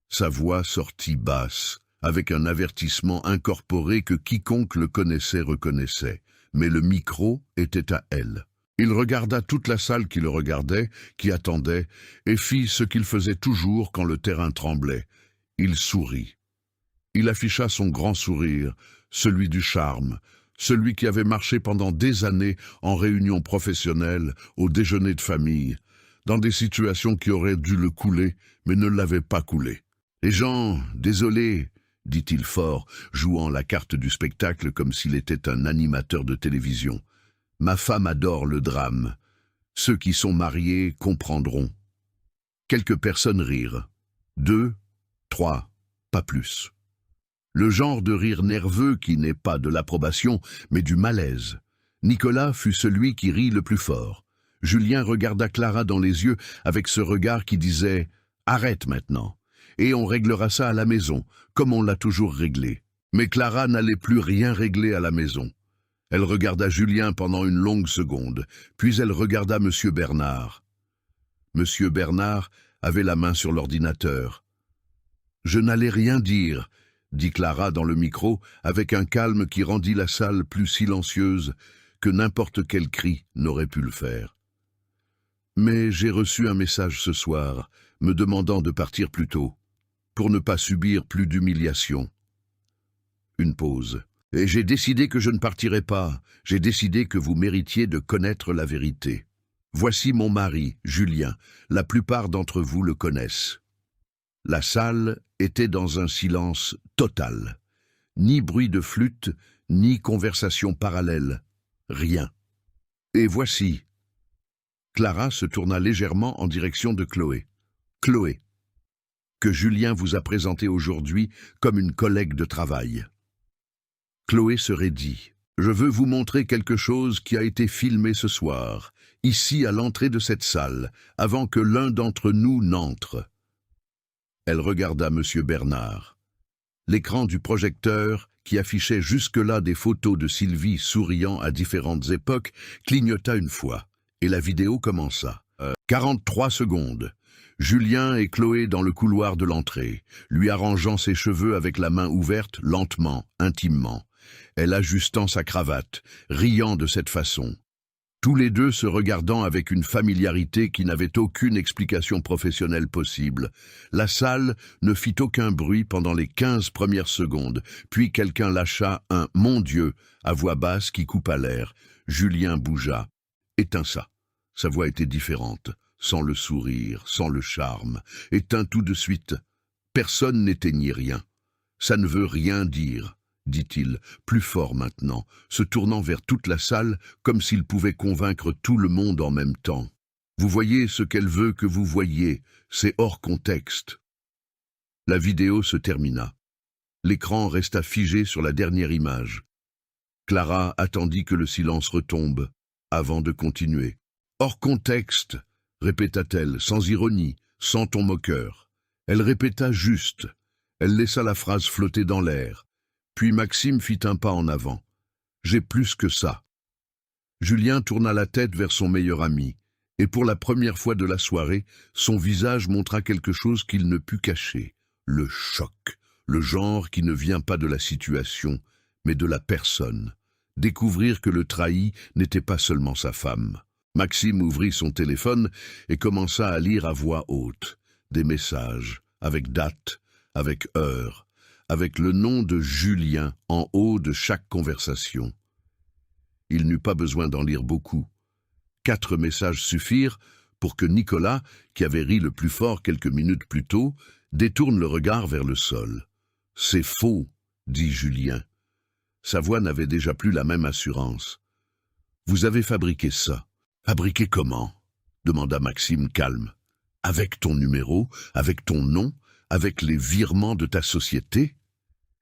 Sa voix sortit basse, avec un avertissement incorporé que quiconque le connaissait reconnaissait, mais le micro était à elle. Il regarda toute la salle qui le regardait, qui attendait, et fit ce qu'il faisait toujours quand le terrain tremblait. Il sourit. Il afficha son grand sourire, celui du charme, celui qui avait marché pendant des années en réunion professionnelle, au déjeuner de famille, dans des situations qui auraient dû le couler, mais ne l'avaient pas coulé. « Les gens, désolé, » dit-il fort, jouant la carte du spectacle comme s'il était un animateur de télévision. « Ma femme adore le drame. Ceux qui sont mariés comprendront. » Quelques personnes rirent. 2, 3, pas plus. Le genre de rire nerveux qui n'est pas de l'approbation, mais du malaise. Nicolas fut celui qui rit le plus fort. Julien regarda Clara dans les yeux avec ce regard qui disait « Arrête maintenant !» et on réglera ça à la maison, comme on l'a toujours réglé. Mais Clara n'allait plus rien régler à la maison. Elle regarda Julien pendant une longue seconde, puis elle regarda M. Bernard. M. Bernard avait la main sur l'ordinateur. « Je n'allais rien dire », dit Clara dans le micro, avec un calme qui rendit la salle plus silencieuse que n'importe quel cri n'aurait pu le faire. « Mais j'ai reçu un message ce soir, me demandant de partir plus tôt, pour ne pas subir plus d'humiliation. » Une pause. « Et j'ai décidé que je ne partirai pas. J'ai décidé que vous méritiez de connaître la vérité. Voici mon mari, Julien. La plupart d'entre vous le connaissent. » La salle était dans un silence total. Ni bruit de flûte, ni conversation parallèle. Rien. « Et voici. » Clara se tourna légèrement en direction de Chloé. « Chloé, que Julien vous a présenté aujourd'hui comme une collègue de travail. » Chloé se raidit. « Je veux vous montrer quelque chose qui a été filmé ce soir, ici à l'entrée de cette salle, avant que l'un d'entre nous n'entre. » Elle regarda M. Bernard. L'écran du projecteur, qui affichait jusque-là des photos de Sylvie souriant à différentes époques, clignota une fois, et la vidéo commença. 43 secondes. Julien et Chloé dans le couloir de l'entrée, lui arrangeant ses cheveux avec la main ouverte, lentement, intimement. Elle ajustant sa cravate, riant de cette façon. Tous les deux se regardant avec une familiarité qui n'avait aucune explication professionnelle possible. La salle ne fit aucun bruit pendant les 15 premières secondes, puis quelqu'un lâcha un « Mon Dieu » à voix basse qui coupa l'air. Julien bougea, étinça. Sa voix était différente, sans le sourire, sans le charme, éteint tout de suite. Personne n'éteignit rien. Ça ne veut rien dire, dit-il, plus fort maintenant, se tournant vers toute la salle comme s'il pouvait convaincre tout le monde en même temps. Vous voyez ce qu'elle veut que vous voyiez, c'est hors contexte. La vidéo se termina. L'écran resta figé sur la dernière image. Clara attendit que le silence retombe, avant de continuer. Hors contexte, répéta-t-elle, sans ironie, sans ton moqueur. Elle répéta juste. Elle laissa la phrase flotter dans l'air. Puis Maxime fit un pas en avant. « J'ai plus que ça. » Julien tourna la tête vers son meilleur ami, et pour la première fois de la soirée, son visage montra quelque chose qu'il ne put cacher. Le choc, le genre qui ne vient pas de la situation, mais de la personne. Découvrir que le trahi n'était pas seulement sa femme. Maxime ouvrit son téléphone et commença à lire à voix haute. Des messages, avec date, avec heure, avec le nom de Julien en haut de chaque conversation. Il n'eut pas besoin d'en lire beaucoup. 4 messages suffirent pour que Nicolas, qui avait ri le plus fort quelques minutes plus tôt, détourne le regard vers le sol. « C'est faux, » dit Julien. Sa voix n'avait déjà plus la même assurance. « Vous avez fabriqué ça. »« Fabriqué comment ?» demanda Maxime calme. « Avec ton numéro, avec ton nom, avec les virements de ta société ?»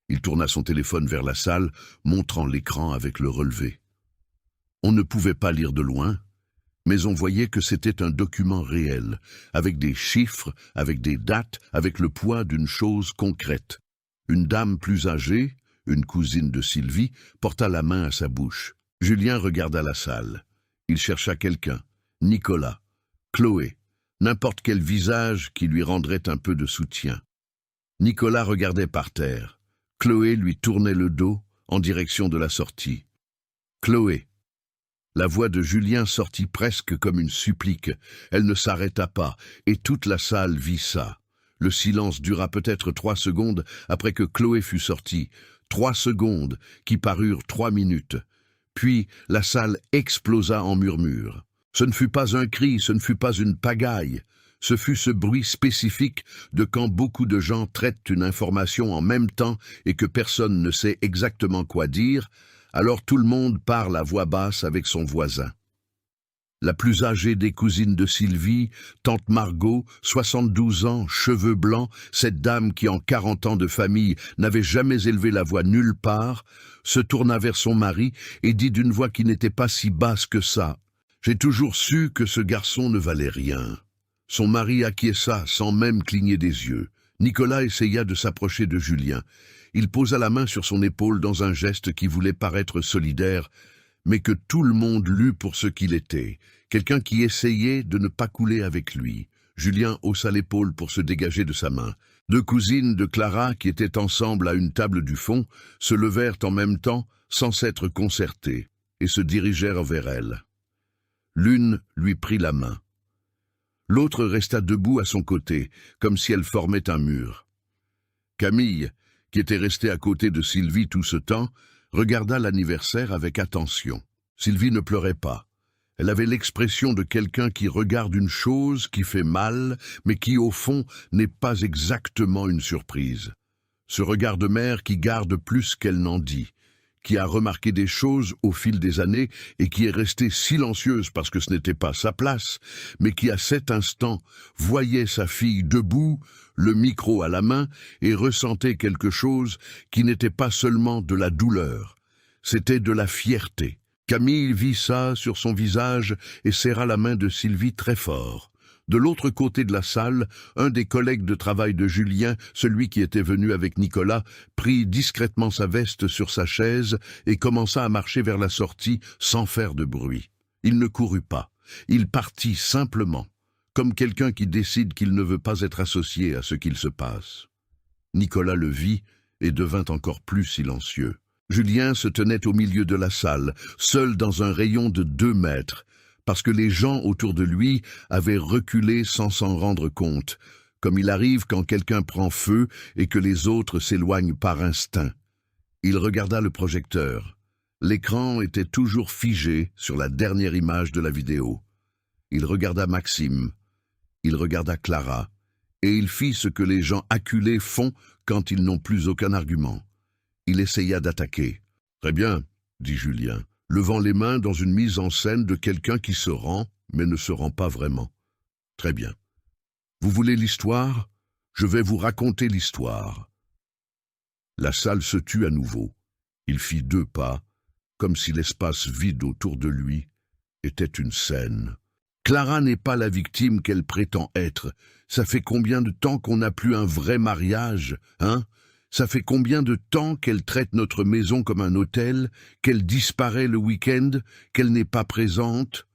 Il tourna son téléphone vers la salle, montrant l'écran avec le relevé. On ne pouvait pas lire de loin, mais on voyait que c'était un document réel, avec des chiffres, avec des dates, avec le poids d'une chose concrète. Une dame plus âgée, une cousine de Sylvie, porta la main à sa bouche. Julien regarda la salle. Il chercha quelqu'un, Nicolas, Chloé, n'importe quel visage qui lui rendrait un peu de soutien. Nicolas regardait par terre. Chloé lui tournait le dos en direction de la sortie. « Chloé !» La voix de Julien sortit presque comme une supplique. Elle ne s'arrêta pas, et toute la salle vit ça. Le silence dura peut-être 3 secondes après que Chloé fut sortie. 3 secondes qui parurent 3 minutes. Puis la salle explosa en murmures. Ce ne fut pas un cri, ce ne fut pas une pagaille. Ce fut ce bruit spécifique de quand beaucoup de gens traitent une information en même temps et que personne ne sait exactement quoi dire, alors tout le monde parle à voix basse avec son voisin. La plus âgée des cousines de Sylvie, tante Margot, 72 ans, cheveux blancs, cette dame qui en 40 ans de famille n'avait jamais élevé la voix nulle part, se tourna vers son mari et dit d'une voix qui n'était pas si basse que ça. « J'ai toujours su que ce garçon ne valait rien. » Son mari acquiesça sans même cligner des yeux. Nicolas essaya de s'approcher de Julien. Il posa la main sur son épaule dans un geste qui voulait paraître solidaire, mais que tout le monde lut pour ce qu'il était, quelqu'un qui essayait de ne pas couler avec lui. Julien haussa l'épaule pour se dégager de sa main. 2 cousines de Clara, qui étaient ensemble à une table du fond, se levèrent en même temps, sans s'être concertées, et se dirigèrent vers elle. L'une lui prit la main. L'autre resta debout à son côté, comme si elle formait un mur. Camille, qui était restée à côté de Sylvie tout ce temps, regarda l'anniversaire avec attention. Sylvie ne pleurait pas. Elle avait l'expression de quelqu'un qui regarde une chose qui fait mal, mais qui, au fond, n'est pas exactement une surprise. Ce regard de mère qui garde plus qu'elle n'en dit, qui a remarqué des choses au fil des années et qui est restée silencieuse parce que ce n'était pas sa place, mais qui à cet instant voyait sa fille debout, le micro à la main, et ressentait quelque chose qui n'était pas seulement de la douleur. C'était de la fierté. Camille vit ça sur son visage et serra la main de Sylvie très fort. De l'autre côté de la salle, un des collègues de travail de Julien, celui qui était venu avec Nicolas, prit discrètement sa veste sur sa chaise et commença à marcher vers la sortie sans faire de bruit. Il ne courut pas. Il partit simplement, comme quelqu'un qui décide qu'il ne veut pas être associé à ce qu'il se passe. Nicolas le vit et devint encore plus silencieux. Julien se tenait au milieu de la salle, seul dans un rayon de 2 mètres, parce que les gens autour de lui avaient reculé sans s'en rendre compte, comme il arrive quand quelqu'un prend feu et que les autres s'éloignent par instinct. Il regarda le projecteur. L'écran était toujours figé sur la dernière image de la vidéo. Il regarda Maxime. Il regarda Clara. Et il fit ce que les gens acculés font quand ils n'ont plus aucun argument. Il essaya d'attaquer. « Très bien, » dit Julien, levant les mains dans une mise en scène de quelqu'un qui se rend, mais ne se rend pas vraiment. « Très bien. Vous voulez l'histoire? Je vais vous raconter l'histoire. » La salle se tut à nouveau. Il fit 2 pas, comme si l'espace vide autour de lui était une scène. Clara n'est pas la victime qu'elle prétend être. Ça fait combien de temps qu'on n'a plus un vrai mariage, hein? Ça fait combien de temps qu'elle traite notre maison comme un hôtel, qu'elle disparaît le week-end, qu'elle n'est pas présente?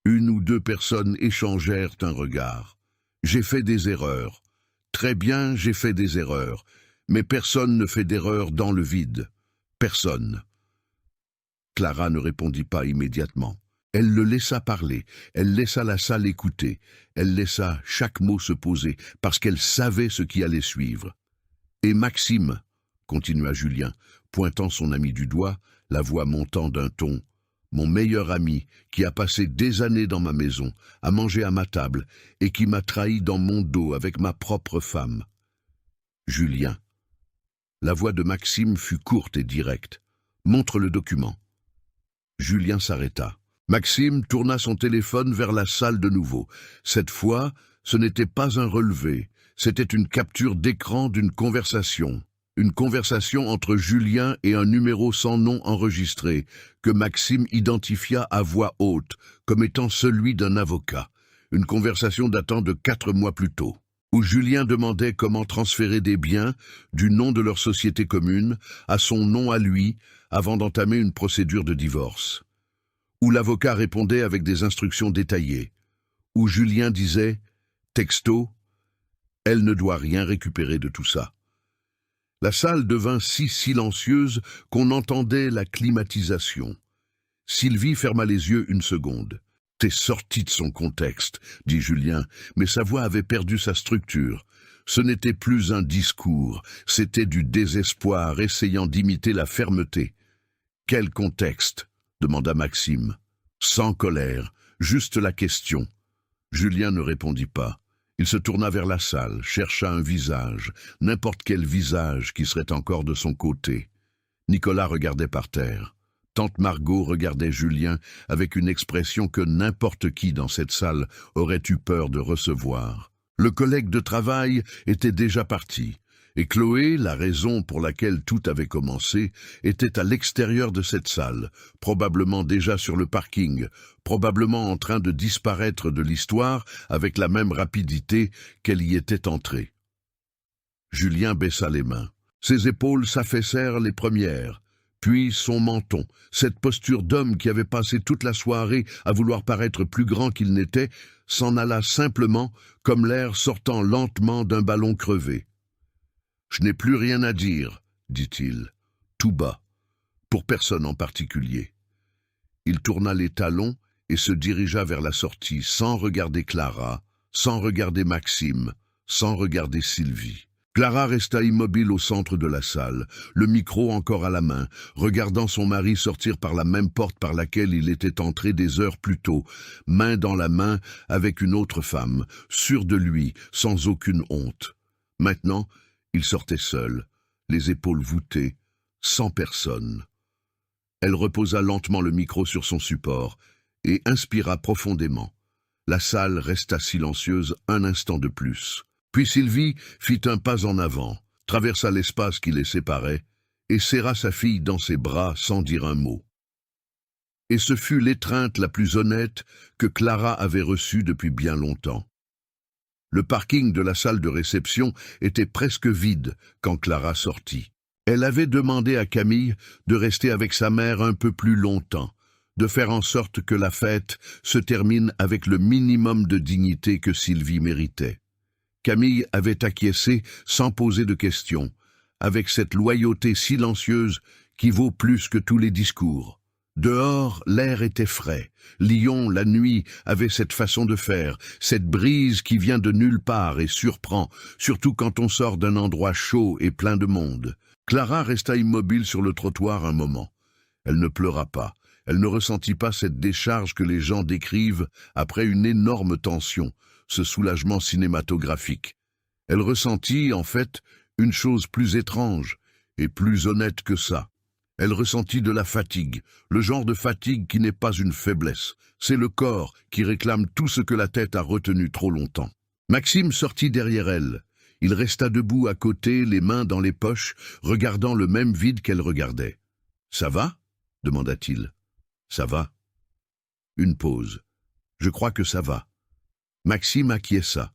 1 ou 2 personnes échangèrent un regard. J'ai fait des erreurs. Très bien, j'ai fait des erreurs. Mais personne ne fait d'erreur dans le vide. Personne. Clara ne répondit pas immédiatement. Elle le laissa parler, elle laissa la salle écouter, elle laissa chaque mot se poser, parce qu'elle savait ce qui allait suivre. « Et Maxime, » continua Julien, pointant son ami du doigt, la voix montant d'un ton, « mon meilleur ami, qui a passé des années dans ma maison, a mangé à ma table, et qui m'a trahi dans mon dos avec ma propre femme. » Julien. La voix de Maxime fut courte et directe. « Montre le document. » Julien s'arrêta. Maxime tourna son téléphone vers la salle de nouveau. Cette fois, ce n'était pas un relevé, c'était une capture d'écran d'une conversation. Une conversation entre Julien et un numéro sans nom enregistré, que Maxime identifia à voix haute, comme étant celui d'un avocat. Une conversation datant de 4 mois plus tôt, où Julien demandait comment transférer des biens du nom de leur société commune à son nom à lui, avant d'entamer une procédure de divorce. Où l'avocat répondait avec des instructions détaillées, où Julien disait, texto, « Elle ne doit rien récupérer de tout ça. » La salle devint si silencieuse qu'on entendait la climatisation. Sylvie ferma les yeux 1 seconde. « T'es sorti de son contexte, » dit Julien, mais sa voix avait perdu sa structure. Ce n'était plus un discours, c'était du désespoir essayant d'imiter la fermeté. « Quel contexte ?» demanda Maxime. Sans colère, juste la question. Julien ne répondit pas. Il se tourna vers la salle, chercha un visage, n'importe quel visage qui serait encore de son côté. Nicolas regardait par terre. Tante Margot regardait Julien avec une expression que n'importe qui dans cette salle aurait eu peur de recevoir. Le collègue de travail était déjà parti. Et Chloé, la raison pour laquelle tout avait commencé, était à l'extérieur de cette salle, probablement déjà sur le parking, probablement en train de disparaître de l'histoire avec la même rapidité qu'elle y était entrée. Julien baissa les mains. Ses épaules s'affaissèrent les premières, puis son menton, cette posture d'homme qui avait passé toute la soirée à vouloir paraître plus grand qu'il n'était, s'en alla simplement comme l'air sortant lentement d'un ballon crevé. « Je n'ai plus rien à dire, » dit-il, tout bas, pour personne en particulier. Il tourna les talons et se dirigea vers la sortie sans regarder Clara, sans regarder Maxime, sans regarder Sylvie. Clara resta immobile au centre de la salle, le micro encore à la main, regardant son mari sortir par la même porte par laquelle il était entré des heures plus tôt, main dans la main avec une autre femme, sûr de lui, sans aucune honte. Maintenant, il sortait seul, les épaules voûtées, sans personne. Elle reposa lentement le micro sur son support et inspira profondément. La salle resta silencieuse un instant de plus. Puis Sylvie fit un pas en avant, traversa l'espace qui les séparait et serra sa fille dans ses bras sans dire un mot. Et ce fut l'étreinte la plus honnête que Clara avait reçue depuis bien longtemps. Le parking de la salle de réception était presque vide quand Clara sortit. Elle avait demandé à Camille de rester avec sa mère un peu plus longtemps, de faire en sorte que la fête se termine avec le minimum de dignité que Sylvie méritait. Camille avait acquiescé sans poser de questions, avec cette loyauté silencieuse qui vaut plus que tous les discours. Dehors, l'air était frais. Lyon, la nuit, avait cette façon de faire, cette brise qui vient de nulle part et surprend, surtout quand on sort d'un endroit chaud et plein de monde. Clara resta immobile sur le trottoir un moment. Elle ne pleura pas. Elle ne ressentit pas cette décharge que les gens décrivent après une énorme tension, ce soulagement cinématographique. Elle ressentit, en fait, une chose plus étrange et plus honnête que ça. Elle ressentit de la fatigue, le genre de fatigue qui n'est pas une faiblesse. C'est le corps qui réclame tout ce que la tête a retenu trop longtemps. Maxime sortit derrière elle. Il resta debout à côté, les mains dans les poches, regardant le même vide qu'elle regardait. « Ça va » demanda-t-il. « Ça va » Une pause. « Je crois que ça va. » Maxime acquiesça.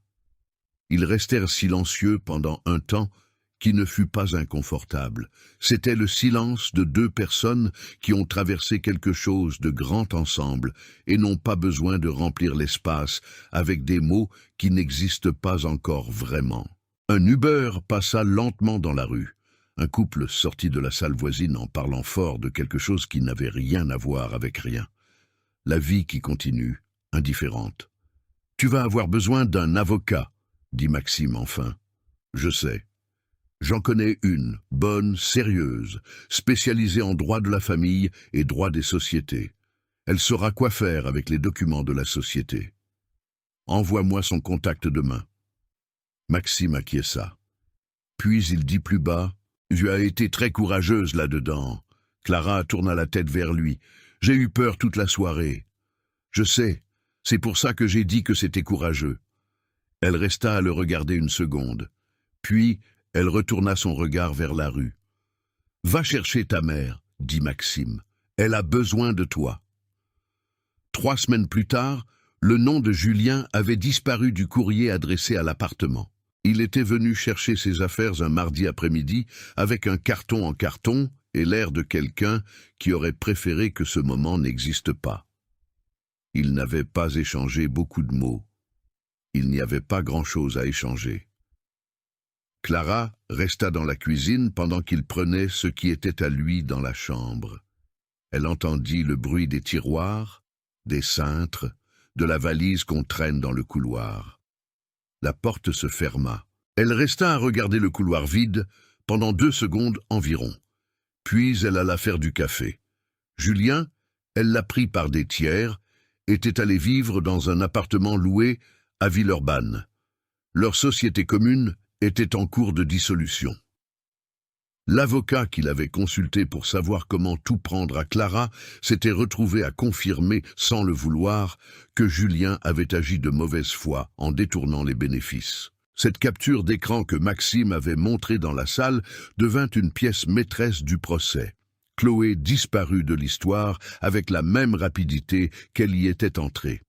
Ils restèrent silencieux pendant un temps qui ne fut pas inconfortable. C'était le silence de deux personnes qui ont traversé quelque chose de grand ensemble et n'ont pas besoin de remplir l'espace avec des mots qui n'existent pas encore vraiment. Un Uber passa lentement dans la rue. Un couple sortit de la salle voisine en parlant fort de quelque chose qui n'avait rien à voir avec rien. La vie qui continue, indifférente. « Tu vas avoir besoin d'un avocat », dit Maxime enfin. « Je sais. J'en connais une, bonne, sérieuse, spécialisée en droit de la famille et droit des sociétés. Elle saura quoi faire avec les documents de la société. Envoie-moi son contact demain. » Maxime acquiesça. Puis il dit plus bas, « Tu as été très courageuse là-dedans. » Clara tourna la tête vers lui. « J'ai eu peur toute la soirée. »« Je sais, c'est pour ça que j'ai dit que c'était courageux. » Elle resta à le regarder une seconde. Puis, elle retourna son regard vers la rue. « Va chercher ta mère, » dit Maxime. « Elle a besoin de toi. » 3 semaines plus tard, le nom de Julien avait disparu du courrier adressé à l'appartement. Il était venu chercher ses affaires un mardi après-midi avec un carton en carton et l'air de quelqu'un qui aurait préféré que ce moment n'existe pas. Ils n'avaient pas échangé beaucoup de mots. Il n'y avait pas grand-chose à échanger. Clara resta dans la cuisine pendant qu'il prenait ce qui était à lui dans la chambre. Elle entendit le bruit des tiroirs, des cintres, de la valise qu'on traîne dans le couloir. La porte se ferma. Elle resta à regarder le couloir vide pendant 2 secondes environ. Puis elle alla faire du café. Julien, elle l'a pris par des tiers, était allé vivre dans un appartement loué à Villeurbanne. Leur société commune était en cours de dissolution. L'avocat qu'il avait consulté pour savoir comment tout prendre à Clara s'était retrouvé à confirmer, sans le vouloir, que Julien avait agi de mauvaise foi en détournant les bénéfices. Cette capture d'écran que Maxime avait montrée dans la salle devint une pièce maîtresse du procès. Chloé disparut de l'histoire avec la même rapidité qu'elle y était entrée.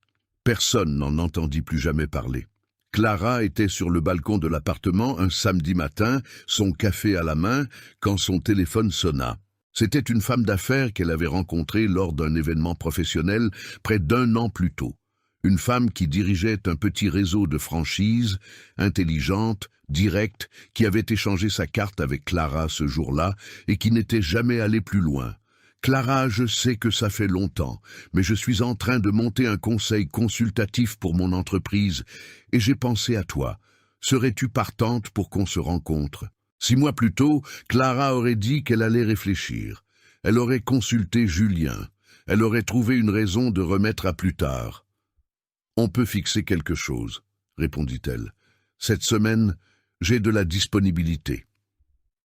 Personne n'en entendit plus jamais parler. Clara était sur le balcon de l'appartement un samedi matin, son café à la main, quand son téléphone sonna. C'était une femme d'affaires qu'elle avait rencontrée lors d'un événement professionnel près d'1 an plus tôt. Une femme qui dirigeait un petit réseau de franchises, intelligente, directe, qui avait échangé sa carte avec Clara ce jour-là et qui n'était jamais allée plus loin. Clara, je sais que ça fait longtemps, mais je suis en train de monter un conseil consultatif pour mon entreprise et j'ai pensé à toi. Serais-tu partante pour qu'on se rencontre? 6 mois plus tôt, Clara aurait dit qu'elle allait réfléchir. Elle aurait consulté Julien. Elle aurait trouvé une raison de remettre à plus tard. « On peut fixer quelque chose, » répondit-elle. « Cette semaine, j'ai de la disponibilité. »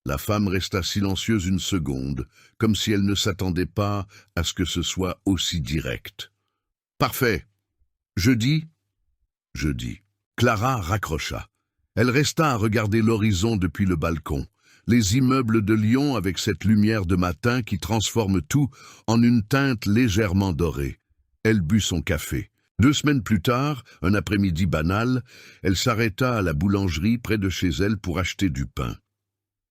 La femme resta silencieuse une seconde, comme si elle ne s'attendait pas à ce que ce soit aussi direct. « Parfait. Jeudi ?»« Jeudi. » Clara raccrocha. Elle resta à regarder l'horizon depuis le balcon. Les immeubles de Lyon avec cette lumière de matin qui transforme tout en une teinte légèrement dorée. Elle but son café. 2 semaines plus tard, un après-midi banal, elle s'arrêta à la boulangerie près de chez elle pour acheter du pain.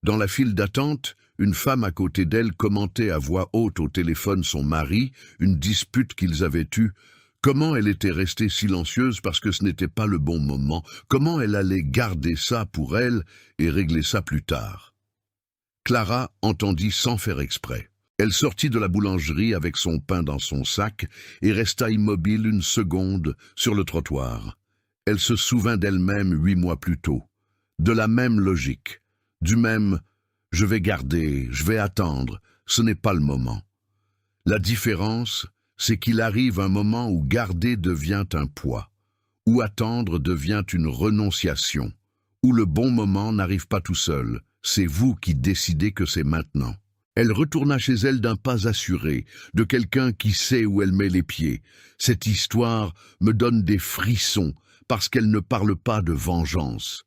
Dans la file d'attente, une femme à côté d'elle commentait à voix haute au téléphone son mari, une dispute qu'ils avaient eue. Comment elle était restée silencieuse parce que ce n'était pas le bon moment, comment elle allait garder ça pour elle et régler ça plus tard. Clara entendit sans faire exprès. Elle sortit de la boulangerie avec son pain dans son sac et resta immobile une seconde sur le trottoir. Elle se souvint d'elle-même 8 mois plus tôt, de la même logique, du même « je vais garder, je vais attendre, ce n'est pas le moment ». La différence, c'est qu'il arrive un moment où garder devient un poids, où attendre devient une renonciation, où le bon moment n'arrive pas tout seul. C'est vous qui décidez que c'est maintenant. Elle retourna chez elle d'un pas assuré, de quelqu'un qui sait où elle met les pieds. Cette histoire me donne des frissons parce qu'elle ne parle pas de vengeance.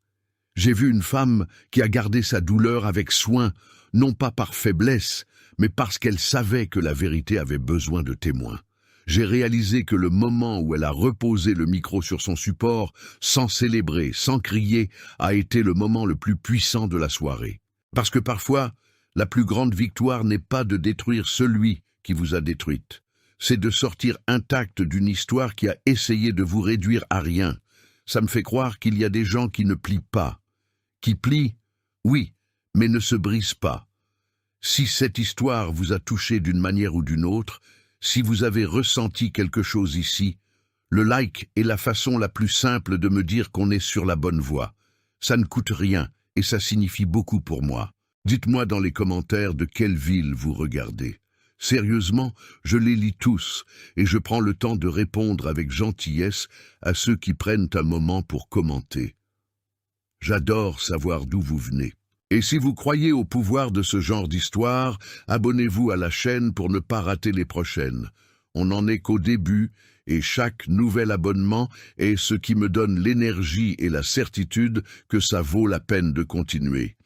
J'ai vu une femme qui a gardé sa douleur avec soin, non pas par faiblesse, mais parce qu'elle savait que la vérité avait besoin de témoins. J'ai réalisé que le moment où elle a reposé le micro sur son support, sans célébrer, sans crier, a été le moment le plus puissant de la soirée. Parce que parfois, la plus grande victoire n'est pas de détruire celui qui vous a détruite. C'est de sortir intact d'une histoire qui a essayé de vous réduire à rien. Ça me fait croire qu'il y a des gens qui ne plient pas. Qui plient, oui, mais ne se brisent pas. Si cette histoire vous a touché d'une manière ou d'une autre, si vous avez ressenti quelque chose ici, le like est la façon la plus simple de me dire qu'on est sur la bonne voie. Ça ne coûte rien et ça signifie beaucoup pour moi. Dites-moi dans les commentaires de quelle ville vous regardez. Sérieusement, je les lis tous et je prends le temps de répondre avec gentillesse à ceux qui prennent un moment pour commenter. J'adore savoir d'où vous venez. Et si vous croyez au pouvoir de ce genre d'histoire, abonnez-vous à la chaîne pour ne pas rater les prochaines. On n'en est qu'au début et chaque nouvel abonnement est ce qui me donne l'énergie et la certitude que ça vaut la peine de continuer.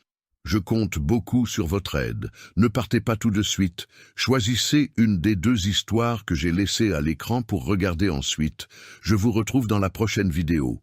Je compte beaucoup sur votre aide. Ne partez pas tout de suite. Choisissez une des 2 histoires que j'ai laissées à l'écran pour regarder ensuite. Je vous retrouve dans la prochaine vidéo.